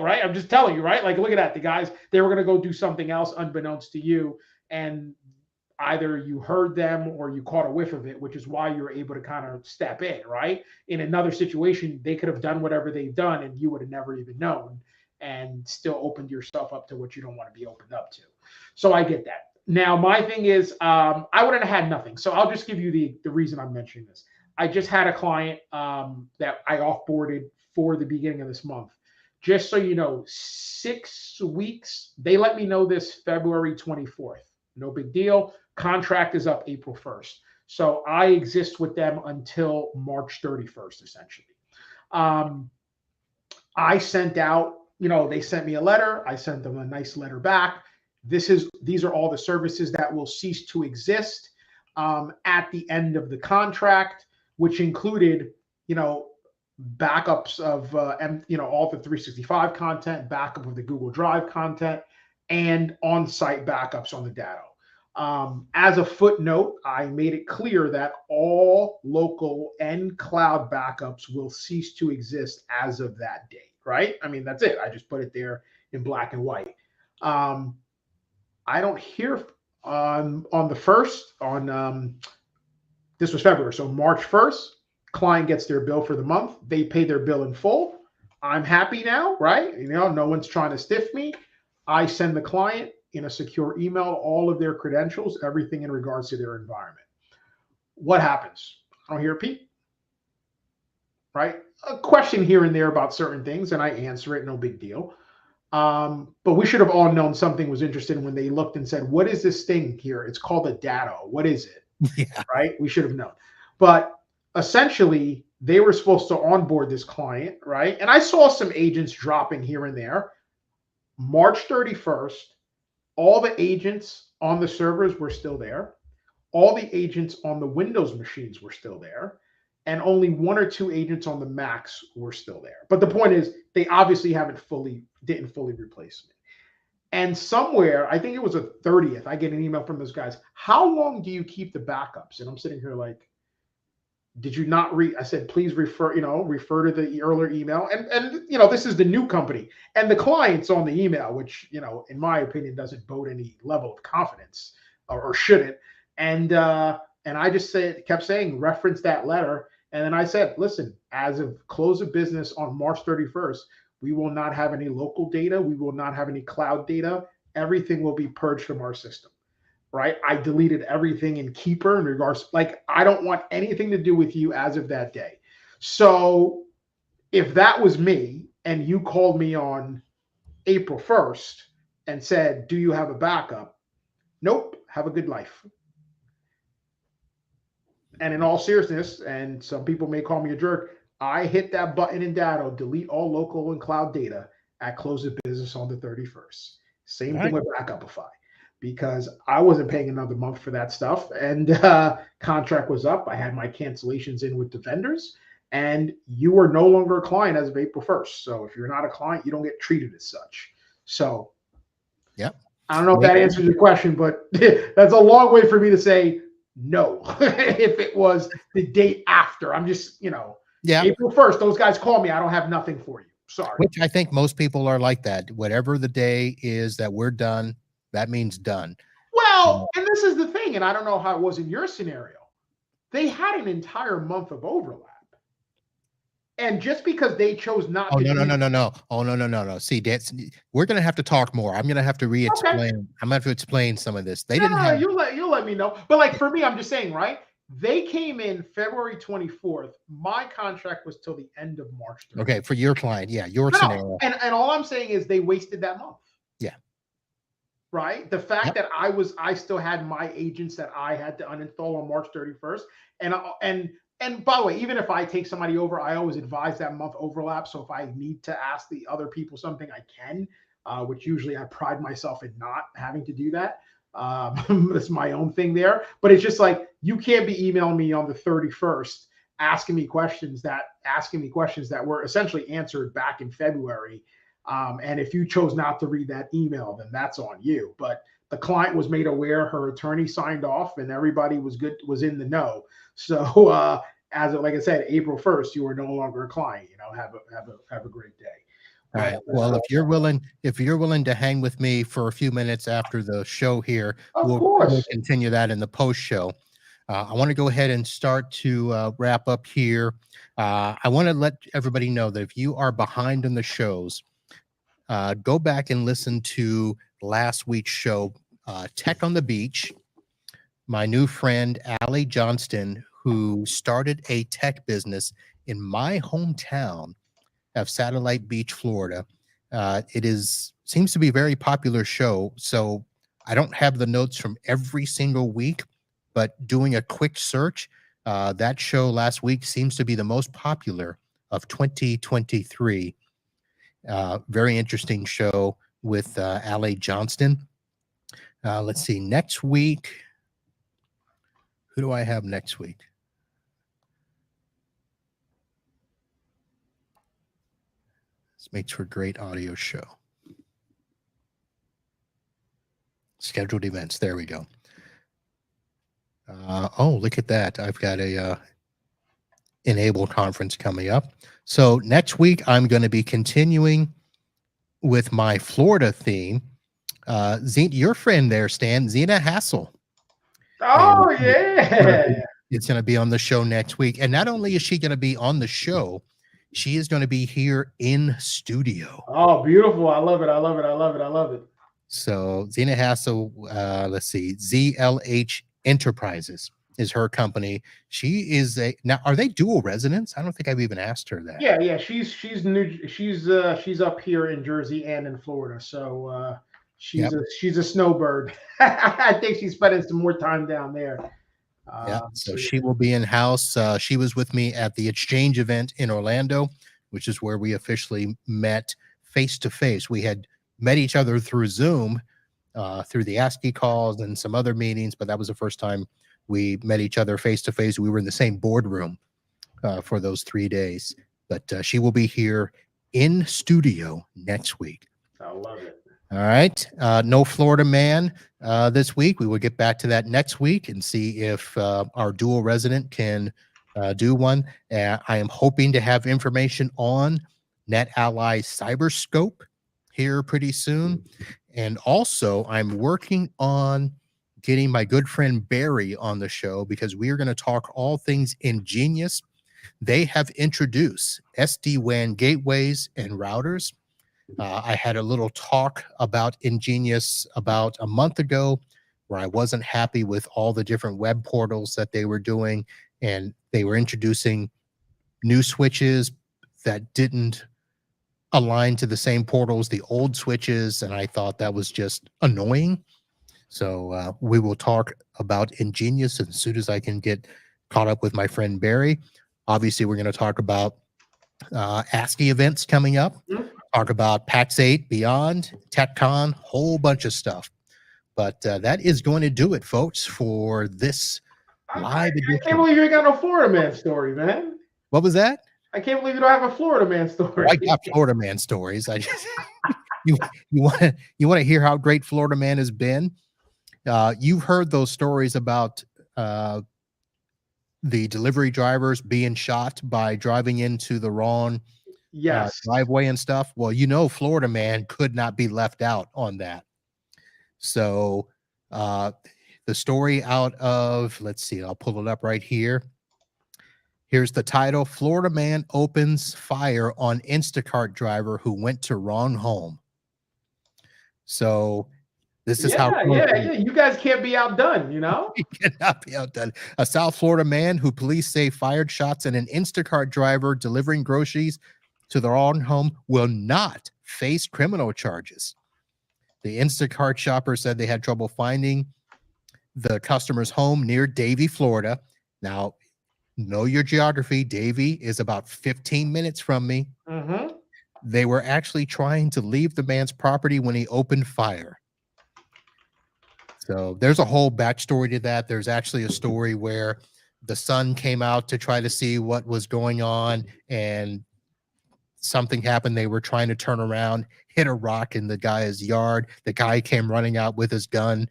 right, I'm just telling you, right? Like, look at that. The guys, they were going to go do something else unbeknownst to you. And either you heard them or you caught a whiff of it, which is why you're able to kind of step in, right? In another situation, they could have done whatever they've done and you would have never even known and still opened yourself up to what you don't want to be opened up to. So I get that. Now, my thing is, I wouldn't have had nothing. So I'll just give you the reason I'm mentioning this. I just had a client that I offboarded for the beginning of this month. Just so you know, 6 weeks. They let me know this February 24th. No big deal. Contract is up April 1st. So I exist with them until March 31st, essentially. I sent out, they sent me a letter. I sent them a nice letter back. These are all the services that will cease to exist at the end of the contract, which included, backups of, all the 365 content, backup of the Google Drive content, and on-site backups on the data. As a footnote, I made it clear that all local and cloud backups will cease to exist as of that date, right? I mean, that's it. I just put it there in black and white. I don't hear on the 1st, this was February, so March 1st, client gets their bill for the month. They pay their bill in full. I'm happy now, right? No one's trying to stiff me. I send the client in a secure email all of their credentials, everything in regards to their environment. What happens? I don't hear a peep, right? A question here and there about certain things, and I answer it, no big deal. But we should have all known something was interesting when they looked and said, what is this thing here? It's called a Datto. What is it? Yeah. Right? We should have known. But essentially, they were supposed to onboard this client, right? And I saw some agents dropping here and there. March 31st, all the agents on the servers were still there. All the agents on the Windows machines were still there. And only 1 or 2 agents on the Macs were still there. But the point is, they obviously didn't fully replace me. And somewhere, I think it was a 30th, I get an email from those guys. How long do you keep the backups? And I'm sitting here like, did you not read? I said, please refer to the earlier email. And this is the new company. And the client's on the email, which, in my opinion, doesn't bode any level of confidence or shouldn't. And I just kept saying, reference that letter. And then I said, listen, as of close of business on March 31st, we will not have any local data. We will not have any cloud data. Everything will be purged from our system, right? I deleted everything in Keeper in regards, I don't want anything to do with you as of that day. So if that was me and you called me on April 1st and said, do you have a backup? Nope. Have a good life. And in all seriousness, and some people may call me a jerk, I hit that button in Datto, delete all local and cloud data at close of business on the 31st. Same thing with Backupify, because I wasn't paying another month for that stuff. And contract was up. I had my cancellations in with the vendors, and you were no longer a client as of April 1st. So if you're not a client, you don't get treated as such. So yep. I don't know if that answers your question, but that's a long way for me to say no. If it was the date after, I'm just, April 1st, those guys call me. I don't have nothing for you. Sorry. Which I think most people are like that. Whatever the day is that we're done, that means done. Well, and this is the thing, and I don't know how it was in your scenario. They had an entire month of overlap. And just because they chose not to. No. Oh, no. See, we're going to have to talk more. I'm going to have to re-explain. Okay. I'm going to have to explain some of this. You'll let me know. But for me, I'm just saying, right? They came in February 24th. My contract was till the end of March 3rd. Okay, for your client. Yeah, your scenario. And all I'm saying is they wasted that month. Yeah. right? The fact Yep. that I still had my agents that I had to uninstall on March 31st. And by the way, even if I take somebody over, I always advise that month overlap. So if I need to ask the other people something, I can, which usually I pride myself in not having to do that. That's my own thing there. But it's just like, you can't be emailing me on the 31st asking me questions that were essentially answered back in February. And if you chose not to read that email, then that's on you. But the client was made aware, her attorney signed off, and everybody was in the know. So as of, like I said, April 1st, you are no longer a client. Have a great day. All right. Well, if you're willing to hang with me for a few minutes after the show here, Of we'll course. continue that in the post show. I want to go ahead and start to wrap up here. I want to let everybody know that if you are behind on the shows, go back and listen to last week's show, Tech on the Beach. My new friend, Allie Johnston, who started a tech business in my hometown of Satellite Beach, Florida. Seems to be a very popular show. So I don't have the notes from every single week, but doing a quick search, that show last week seems to be the most popular of 2023. Very interesting show with Allie Johnston. Let's see, next week. Who do I have next week? This makes for a great audio show. Scheduled events. There we go. Oh, look at that. I've got a Enable conference coming up. So next week, I'm going to be continuing with my Florida theme. Your friend there, Stan, Zena Hassel. Oh, yeah. It's going to be on the show next week. And not only is she going to be on the show, she is going to be here in studio. Oh, beautiful. I love it. So Zena Hassel, let's see, ZLH Enterprises is her company. She is now, are they dual residents? I don't think I've even asked her that. Yeah. She's new. She's up here in Jersey and in Florida. So she's a snowbird. I think she's spending some more time down there. So she will be in house. She was with me at the Exchange event in Orlando, which is where we officially met face to face. We had met each other through Zoom, through the ASCII calls and some other meetings, but that was the first time we met each other face to face. We were in the same boardroom for those 3 days. But she will be here in studio next week. I love it. All right. No Florida man this week. We will get back to that next week and see if our dual resident can do one. I am hoping to have information on NetAlly Cyberscope here pretty soon. And also, I'm working on getting my good friend Barry on the show because we are going to talk all things Ingenious. They have introduced SD-WAN gateways and routers. I had a little talk about Ingenious about a month ago where I wasn't happy with all the different web portals that they were doing, and they were introducing new switches that didn't align to the same portals, the old switches, and I thought that was just annoying. So we will talk about Ingenious as soon as I can get caught up with my friend Barry. Obviously, we're going to talk about ASCII events coming up, talk about PAX 8 Beyond, TechCon, whole bunch of stuff. But that is going to do it, folks, for this live edition. I can't believe you ain't got no Florida man story, man. What was that? I can't believe you don't have a Florida man story. I got Florida man stories. I just you want to hear how great Florida man has been. You've heard those stories about the delivery drivers being shot by driving into the wrong driveway and stuff. Well, Florida man could not be left out on that. So the story out of, let's see, I'll pull it up right here. Here's the title: Florida man opens fire on Instacart driver who went to wrong home. So this is how. You guys can't be outdone, You cannot be outdone. A South Florida man who police say fired shots at an Instacart driver delivering groceries to the wrong home will not face criminal charges. The Instacart shopper said they had trouble finding the customer's home near Davie, Florida. Now, know your geography. Davie is about 15 minutes from me. Mm-hmm. They were actually trying to leave the man's property when he opened fire. So there's a whole backstory to that. There's actually a story where the son came out to try to see what was going on, and something happened. They were trying to turn around, hit a rock in the guy's yard. The guy came running out with his gun.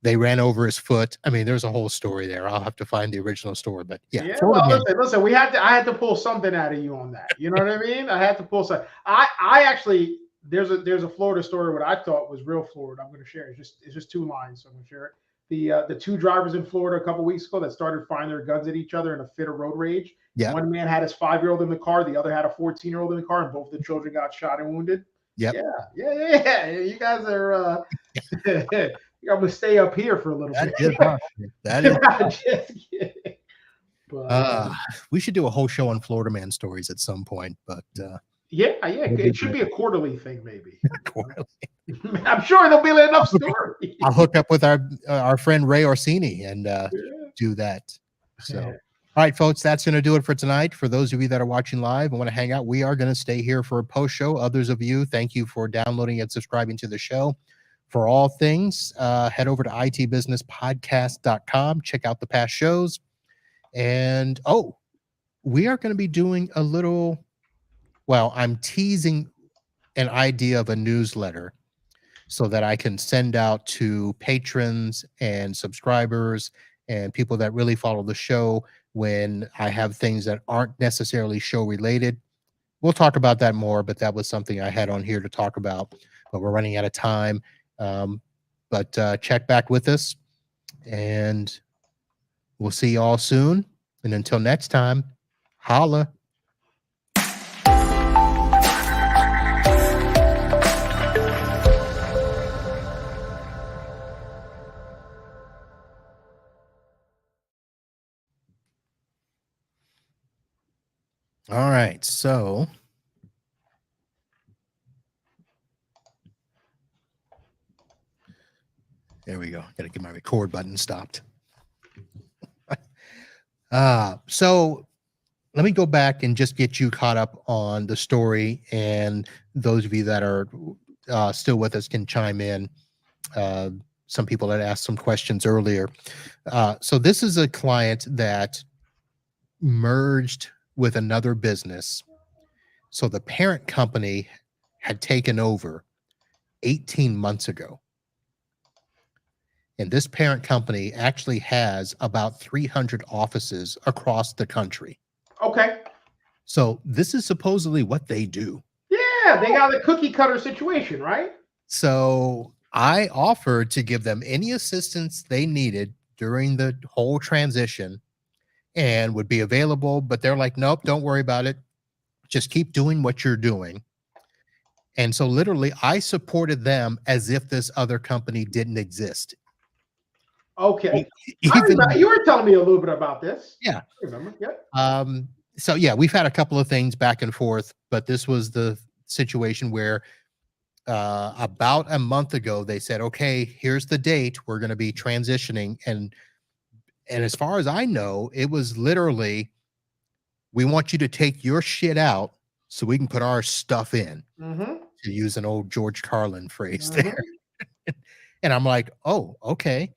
They ran over his foot. I mean, there's a whole story there. I'll have to find the original story, but yeah. Well, listen. I had to pull something out of you on that. You know what I mean? I had to pull something. I actually there's a Florida story. What I thought was real Florida. I'm going to share. It's just 2 lines. So I'm going to share it. The 2 drivers in Florida a couple weeks ago that started firing their guns at each other in a fit of road rage. Yeah. One man had his 5-year-old in the car. The other had a 14-year-old in the car, and both the children got shot and wounded. Yep. Yeah. You guys are. I'm gonna stay up here for a little bit. That is just kidding. But, we should do a whole show on Florida man stories at some point, but yeah, it should be a quarterly thing, maybe. I'm sure there'll be enough stories. I'll hook up with our friend Ray Orsini and do that. So, all right, folks, that's going to do it for tonight. For those of you that are watching live and want to hang out, we are going to stay here for a post show. Others of you, thank you for downloading and subscribing to the show. For all things, head over to itbusinesspodcast.com. Check out the past shows. And, we are going to be doing a little, I'm teasing an idea of a newsletter so that I can send out to patrons and subscribers and people that really follow the show when I have things that aren't necessarily show related. We'll talk about that more, but that was something I had on here to talk about, but we're running out of time. But check back with us, and we'll see you all soon. And until next time, holla. All right, so there we go. Got to get my record button stopped. So let me go back and just get you caught up on the story, and those of you that are still with us can chime in. Some people had asked some questions earlier. So this is a client that merged with another business. So the parent company had taken over 18 months ago. And this parent company actually has about 300 offices across the country. Okay. So this is supposedly what they do. Yeah, they got a cookie cutter situation, right? So I offered to give them any assistance they needed during the whole transition and would be available, but they're like, nope, don't worry about it. Just keep doing what you're doing. And so literally I supported them as if this other company didn't exist. Okay. You were telling me a little bit about this. Yeah. I remember. Yeah. So yeah, we've had a couple of things back and forth, but this was the situation where about a month ago they said, okay, here's the date we're going to be transitioning. And as far as I know, it was literally, we want you to take your shit out so we can put our stuff in, to use an old George Carlin phrase there. And I'm like, oh, okay.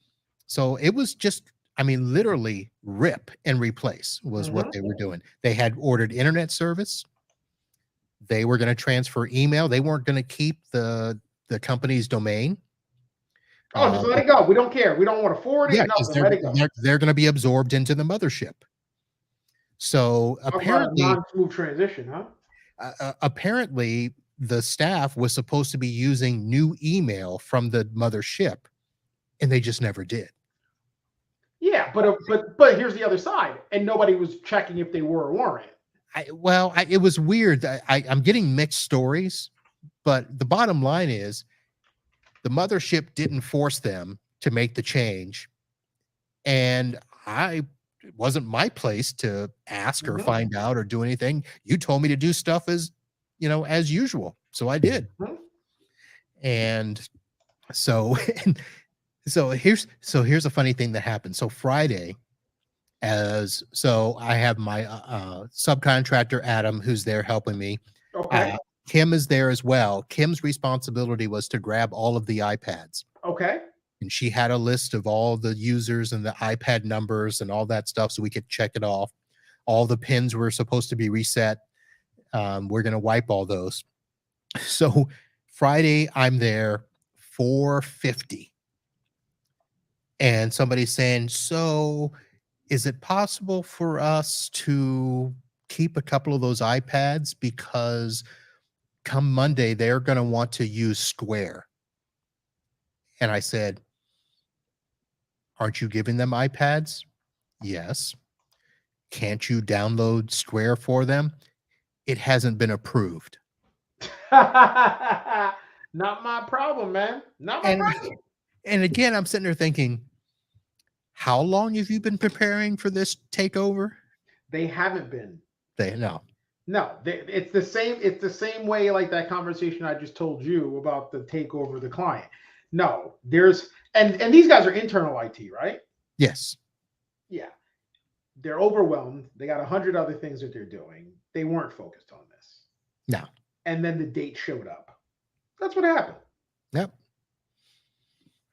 So it was just, literally rip and replace was what they were doing. They had ordered internet service. They were going to transfer email. They weren't going to keep the company's domain. Oh, just let it go. We don't care. We don't want to forward it. Yeah, no, let it go. They're going to be absorbed into the mothership. So apparently, non-smooth transition, huh? Apparently, the staff was supposed to be using new email from the mothership, and they just never did. Yeah, but here's the other side, and nobody was checking if they were or weren't. It was weird. I'm getting mixed stories, but the bottom line is the mothership didn't force them to make the change, and it wasn't my place to ask or find out or do anything. You told me to do stuff as usual, so I did. And So here's a funny thing that happened. So Friday, I have my subcontractor Adam who's there helping me. Okay. Kim is there as well. Kim's responsibility was to grab all of the iPads. Okay. And she had a list of all the users and the iPad numbers and all that stuff so we could check it off. All the pins were supposed to be reset. We're going to wipe all those. So Friday, I'm there 4:50. And somebody's saying, so is it possible for us to keep a couple of those iPads? Because come Monday, they're going to want to use Square. And I said, aren't you giving them iPads? Yes. Can't you download Square for them? It hasn't been approved. Not my problem, man. Not my problem. And again, I'm sitting there thinking, how long have you been preparing for this takeover? They haven't been. It's the same way like that conversation I just told you about the takeover of the client. No, there's and these guys are internal IT, right? Yes. Yeah. They're overwhelmed. They got 100 other things that they're doing. They weren't focused on this. No. And then the date showed up. That's what happened. Yep.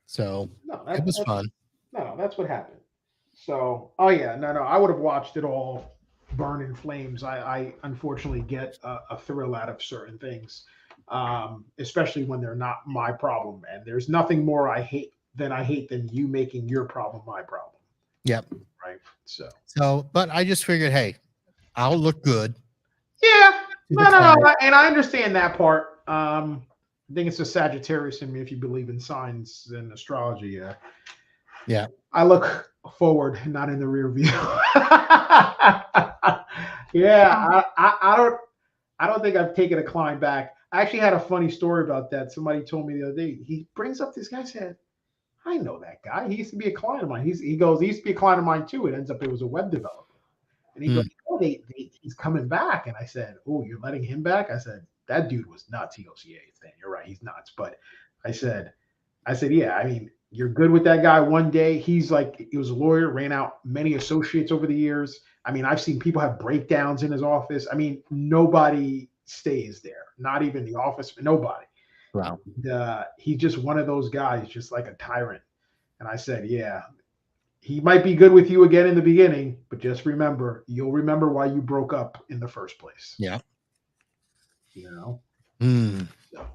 So it was fun. No, that's what happened. So, I would have watched it all burn in flames. I unfortunately get a thrill out of certain things, especially when they're not my problem. And there's nothing more I hate than you making your problem my problem. Yep. Right. So, but I just figured, hey, I'll look good. Yeah. No. And I understand that part. I think it's a Sagittarius in me if you believe in signs and astrology. Yeah. I look forward, not in the rear view. Yeah, I don't think I've taken a climb back. I actually had a funny story about that. Somebody told me the other day. He brings up this guy said, I know that guy. He used to be a client of mine. He used to be a client of mine too. It ends up it was a web developer. And he goes, oh, he's coming back. And I said, oh, you're letting him back? I said, that dude was nuts. He goes, yeah, you're right. He's nuts. But I said, yeah, I mean, you're good with that guy one day. He's like, he was a lawyer, ran out many associates over the years. I mean, I've seen people have breakdowns in his office. I mean, nobody stays there, not even the office, nobody. Wow. He's just one of those guys, just like a tyrant. And I said, yeah, he might be good with you again in the beginning, but just remember, you'll remember why you broke up in the first place. Yeah. You know? So.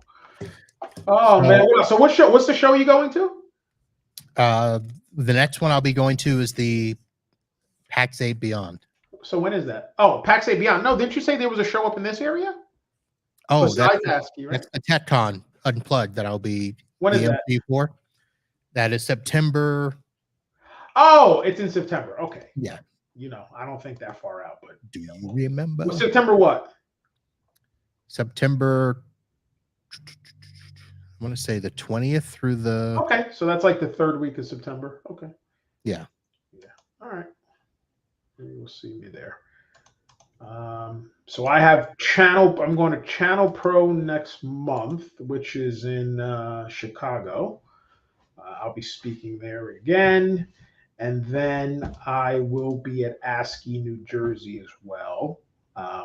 Oh, man. So what's the show you going to? The next one I'll be going to is the PAX 8 Beyond. So when is that? Oh, PAX 8 Beyond. No, didn't you say there was a show up in this area? Oh, that's ASCII, right? That's a TechCon Unplugged that I'll be when is that? for. That is September. Oh, it's in September. Okay. Yeah. I don't think that far out, but do you remember? September what? September, I want to say the 20th through the. Okay, so that's like the third week of September. Okay. Yeah. All right. Maybe you'll see me there. So I have I'm going to Channel Pro next month, which is in Chicago. I'll be speaking there again. And then I will be at ASCII, New Jersey as well,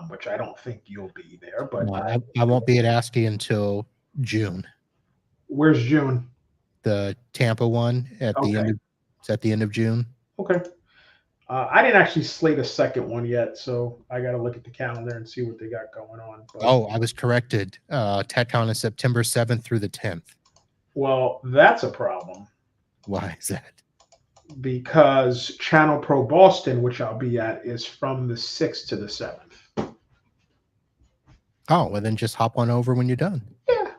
which I don't think you'll be there. But no, I won't be at ASCII until June. Where's June? The Tampa one at the end. It's at the end of June. Okay. I didn't actually slate a second one yet, so I got to look at the calendar and see what they got going on. But, I was corrected. TechCon is September 7th through the 10th. Well, that's a problem. Why is that? Because Channel Pro Boston, which I'll be at, is from the 6th to the 7th. Oh, well, then just hop on over when you're done.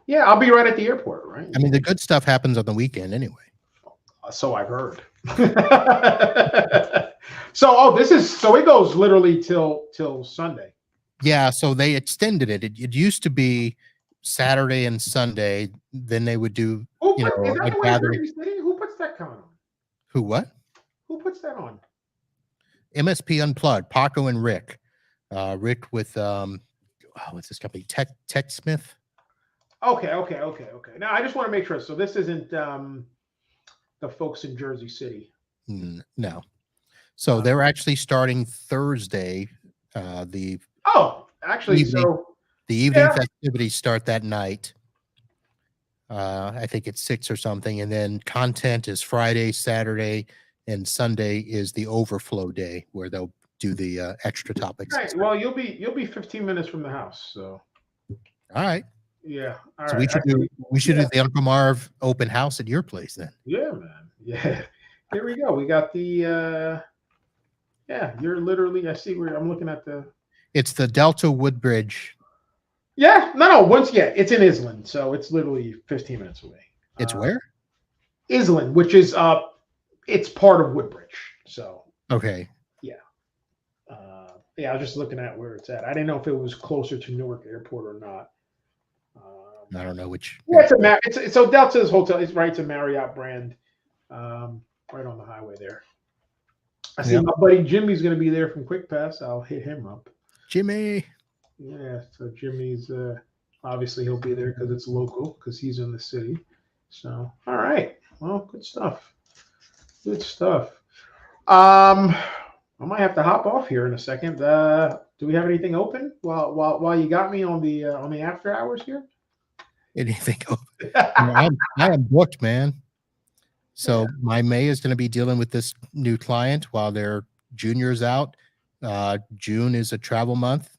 Yeah, I'll be right at the airport, right? I mean, the good stuff happens on the weekend anyway. So I've heard. So it goes literally till Sunday. Yeah, so they extended it. It used to be Saturday and Sunday. Then they would do, Who puts that on? Who what? Who puts that on? MSP Unplugged, Paco and Rick. Rick with what's this company? TechSmith. Okay. Now I just want to make sure. So this isn't the folks in Jersey City. No. So Uh, they're actually starting Thursday. The actually, evening so the evening yeah, festivities start that night. I think it's 6 or something, and then content is Friday, Saturday, and Sunday is the overflow day where they'll do the extra topics. right. Well, you'll be 15 minutes from the house. So All right. yeah. All So right. Actually, we should yeah, do the Uncle Marv open house at your place then. yeah, man. Yeah. Here we go. We got the yeah, you're literally I see where I'm looking at the It's the Delta Woodbridge. yeah, no, once it's in Island, so it's literally 15 minutes away. It's where? Island, which is it's part of Woodbridge. So Okay. yeah, I was just looking at where it's at. I didn't know if it was closer to Newark Airport or not. I don't know which. Yeah, it's so Delta's hotel. It's right. It's a Marriott brand, right on the highway there. I see my buddy Jimmy's going to be there from Quick Pass. I'll hit him up. Jimmy. Yeah, so Jimmy's obviously he'll be there because it's local because he's in the city. So all right, well, good stuff. Good stuff. I might have to hop off here in a second. Do we have anything open while you got me on the after hours here? Anything open? I am booked, man. So my May is going to be dealing with this new client while their junior's out. June is a travel month.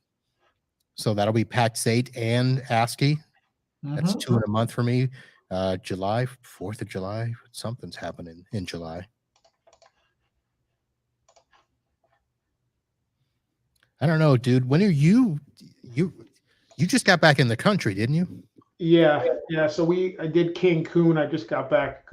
So that'll be PAX 8 and ASCII. That's 2 in a month for me. July, 4th of July, something's happening in July. I don't know, dude. When are you just got back in the country, didn't you? Yeah. So I did Cancun. I just got back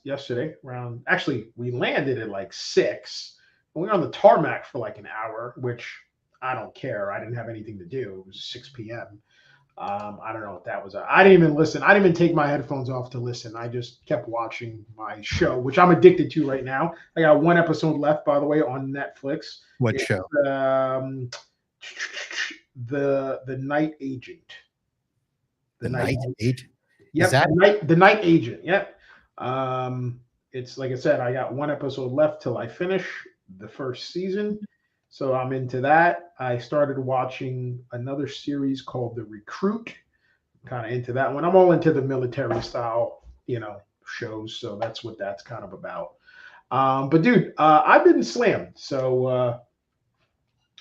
yesterday around. Actually, we landed at like 6. We were on the tarmac for like an hour, which I don't care. I didn't have anything to do. It was 6 p.m. I don't know what that was. I didn't even listen. I didn't even take my headphones off to listen. I just kept watching my show, which I'm addicted to right now. I got 1 episode left, by the way, on Netflix. What show? The Night Agent. The Night Agent. Yep. The Night Agent. Yep. It's like I said, I got 1 episode left till I finish the first season. So I'm into that. I started watching another series called The Recruit. Kind of into that one. I'm all into the military style, shows. So that's what that's kind of about. But dude, I've been slammed. So,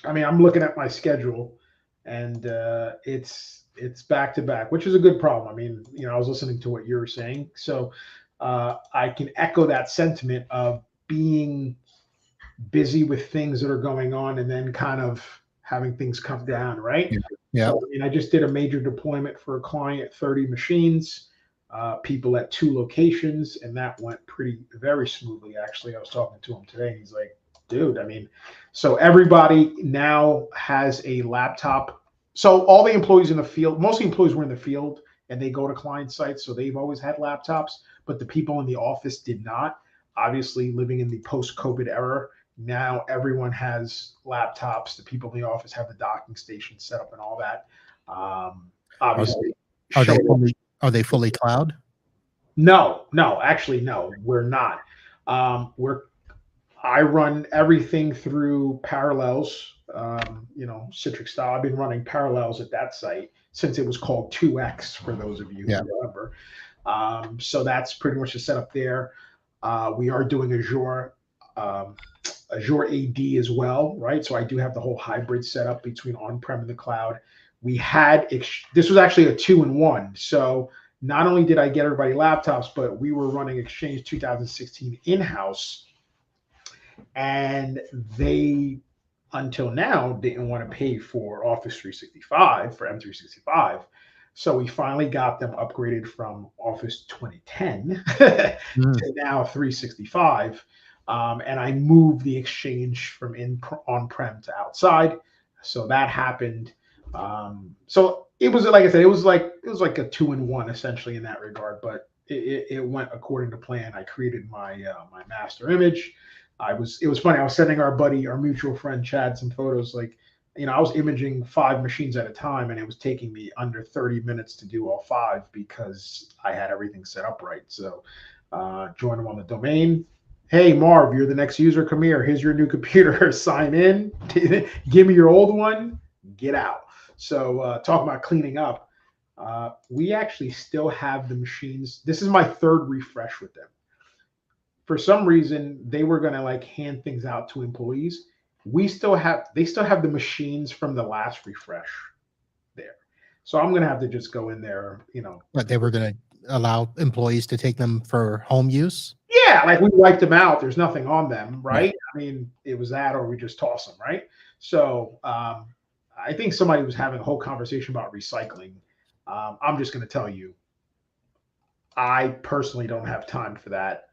I'm looking at my schedule and it's back to back, which is a good problem. I was listening to what you were saying. So I can echo that sentiment of being busy with things that are going on and then kind of having things come down, right? Yeah. So, I just did a major deployment for a client, 30 machines, people at 2 locations, and that went very smoothly. Actually, I was talking to him today. And he's like, dude, so everybody now has a laptop. So all the employees in the field, most of the employees were in the field and they go to client sites. So they've always had laptops, but the people in the office did not. Obviously, living in the post-COVID era, now everyone has laptops. The people in the office have the docking station set up and all that. Obviously, are they fully cloud? No, actually, no, we're not. I run everything through Parallels, Citrix style. I've been running Parallels at that site since it was called 2X, for those of you who remember. So that's pretty much the setup there. We are doing Azure AD as well, right? So I do have the whole hybrid setup between on-prem and the cloud. This was actually a 2-in-1. So not only did I get everybody laptops, but we were running Exchange 2016 in-house, and they, until now, didn't want to pay for Office 365, for M365. So we finally got them upgraded from Office 2010 to now 365. And I moved the Exchange from on-prem to outside. So that happened. So it was, like I said, it was like a 2-in-1 essentially in that regard, but it went according to plan. I created my master image. It was funny. I was sending our mutual friend Chad some photos, like I was imaging 5 machines at a time, and it was taking me under 30 minutes to do all 5 because I had everything set up right. So join them on the domain. Hey, Marv, you're the next user. Come here. Here's your new computer. Sign in. Give me your old one. Get out. So talking about cleaning up, we actually still have the machines. This is my 3rd refresh with them. For some reason, they were going to like hand things out to employees. They still have the machines from the last refresh there. So I'm going to have to just go in there, But they were going to allow employees to take them for home use? Yeah, like we wiped them out. There's nothing on them, right? I mean, it was that or we just toss them, right? So I think somebody was having a whole conversation about recycling. I'm just going to tell you, I personally don't have time for that.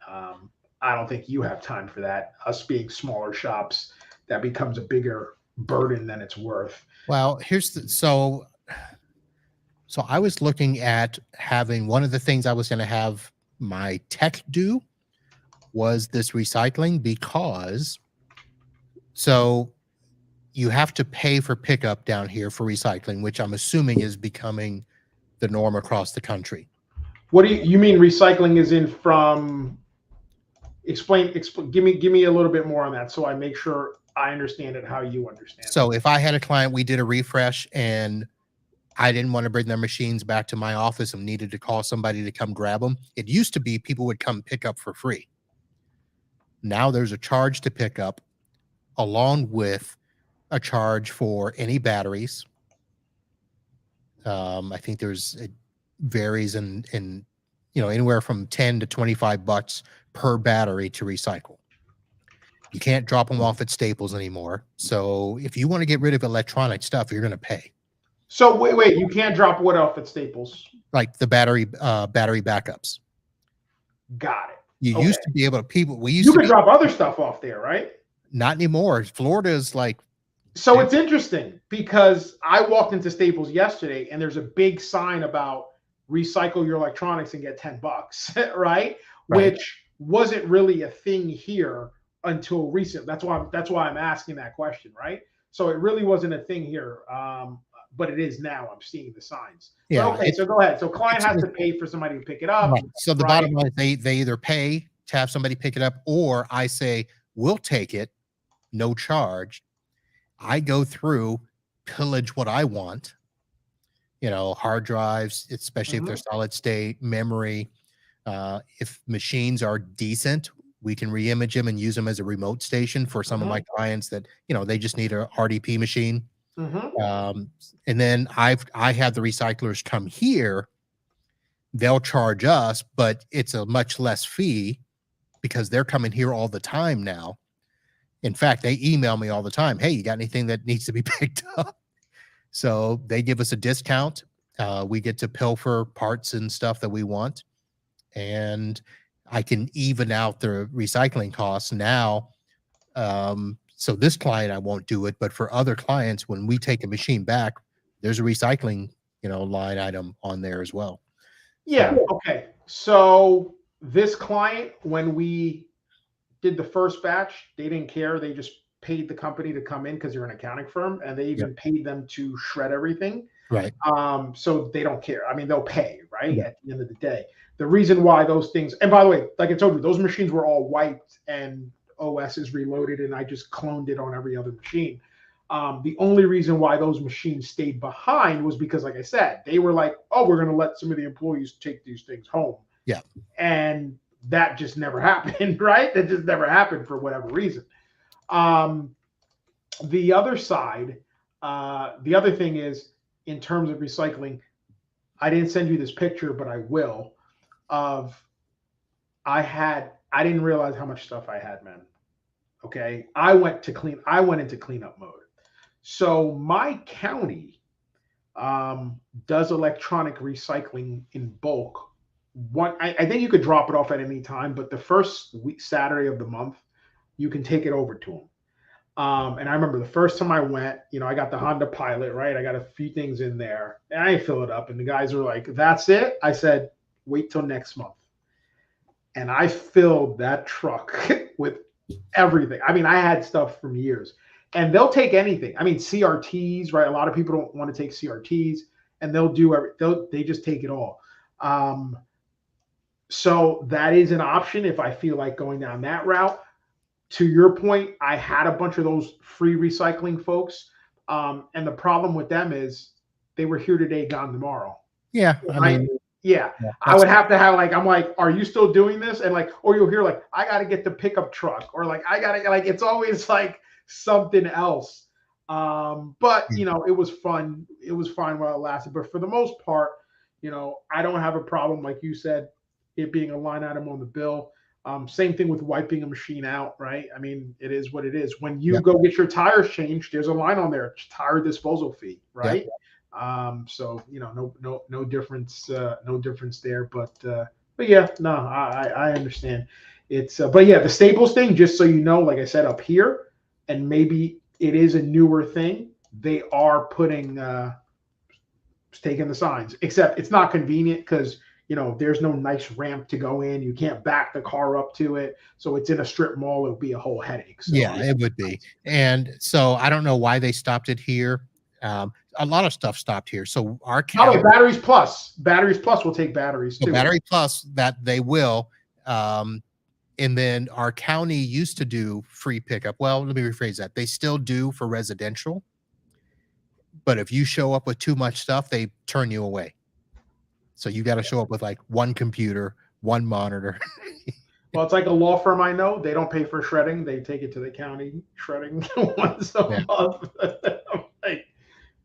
I don't think you have time for that. Us being smaller shops, that becomes a bigger burden than it's worth. Well, so I was looking at having, one of the things I was going to have my tech do was this recycling, because so you have to pay for pickup down here for recycling, which I'm assuming is becoming the norm across the country. What do you mean recycling is in from? Explain. Give me a little bit more on that, so I make sure I understand it how you understand it. So if I had a client, we did a refresh and I didn't want to bring their machines back to my office and needed to call somebody to come grab them. It used to be people would come pick up for free. Now there's a charge to pick up, along with a charge for any batteries. I think it varies in anywhere from 10 to 25 bucks per battery to recycle. You can't drop them off at Staples anymore. So if you want to get rid of electronic stuff, you're going to pay. So wait, you can't drop what off at Staples? Like the battery backups. Got it. You used to be able to you could drop other stuff off there, right? Not anymore. Florida is like. So it's interesting because I walked into Staples yesterday and there's a big sign about recycle your electronics and get $10, right? Which wasn't really a thing here until recent. That's why I'm asking that question, right? So it really wasn't a thing here, but it is now. I'm seeing the signs. Yeah. But okay, so go ahead. So client has to pay for somebody to pick it up. Right. So the bottom line is they either pay to have somebody pick it up, or I say we'll take it, no charge. I go through, pillage what I want. Hard drives, especially if they're solid state, memory. If machines are decent, we can re-image them and use them as a remote station for some of my clients that, they just need a RDP machine. And then I have the recyclers come here. They'll charge us, but it's a much less fee because they're coming here all the time now. In fact, they email me all the time. Hey, you got anything that needs to be picked up? So they give us a discount. We get to pilfer parts and stuff that we want. And I can even out the recycling costs now. So this client, I won't do it, but for other clients, when we take a machine back, there's a recycling, line item on there as well. Yeah. Okay. So this client, when we did the first batch, they didn't care. They just paid the company to come in because they're an accounting firm, and they even paid them to shred everything. Right. So they don't care. I mean, they'll pay, right? At the end of the day. The reason why those things, and by the way, like I told you, those machines were all wiped and OS is reloaded, and I just cloned it on every other machine. The only reason why those machines stayed behind was because, like I said, they were like, oh, we're going to let some of the employees take these things home. Yeah. And that just never happened, right? That just never happened for whatever reason. The other side, the other thing is, in terms of recycling, I didn't send you this picture, but I will, I didn't realize how much stuff I had, man. Okay. I went into cleanup mode. So my county does electronic recycling in bulk. I think you could drop it off at any time, but the first Saturday of the month, you can take it over to them. And I remember the first time I went, I got the Honda Pilot, right? I got a few things in there and I fill it up. And the guys were like, that's it? I said, wait till next month. And I filled that truck with everything. I mean, I had stuff from years. and they'll take anything. I mean, CRTs, right? A lot of people don't want to take CRTs, and they'll do they just take it all. So that is an option if I feel like going down that route. To your point, I had a bunch of those free recycling folks, and the problem with them is they were here today, gone tomorrow. Yeah, I mean, yeah, I would have to have like, I'm like, are you still doing this? And like, or you'll hear like, I got to get the pickup truck, or like, I got to like, it's always like something else. But you know, it was fun. It was fine while it lasted. But for the most part, you know, I don't have a problem, like you said, it being a line item on the bill. Same thing with wiping a machine out, right? I mean, it is what it is. When you go get your tires changed, there's a line on there, tire disposal fee, right? So you know, no difference, no difference there. But yeah, no, I understand. It's but yeah, the Staples thing, just so you know, like I said up here, and maybe it is a newer thing. They are taking the signs, except it's not convenient because you know there's no nice ramp to go in. You can't back the car up to it, so it's in a strip mall. It'll be a whole headache. So, yeah, it would be. And so I don't know why they stopped it here. A lot of stuff stopped here. So our county, Batteries Plus will take batteries too. So Battery Plus, that they will. And then our county used to do free pickup. Well, let me rephrase that. They still do for residential. But if you show up with too much stuff, they turn you away. So you got to show up with like one computer, one monitor. Well, it's like a law firm I know. They don't pay for shredding. They take it to the county shredding once a month. I'm like,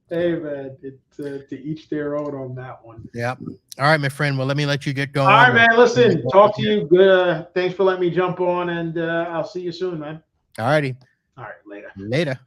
hey, man, to each their own on that one. Yep. All right, my friend. Well, let me let you get going. All right, man. Listen, talk to you. Good. Thanks for letting me jump on, and I'll see you soon, man. All righty. All right, later. Later.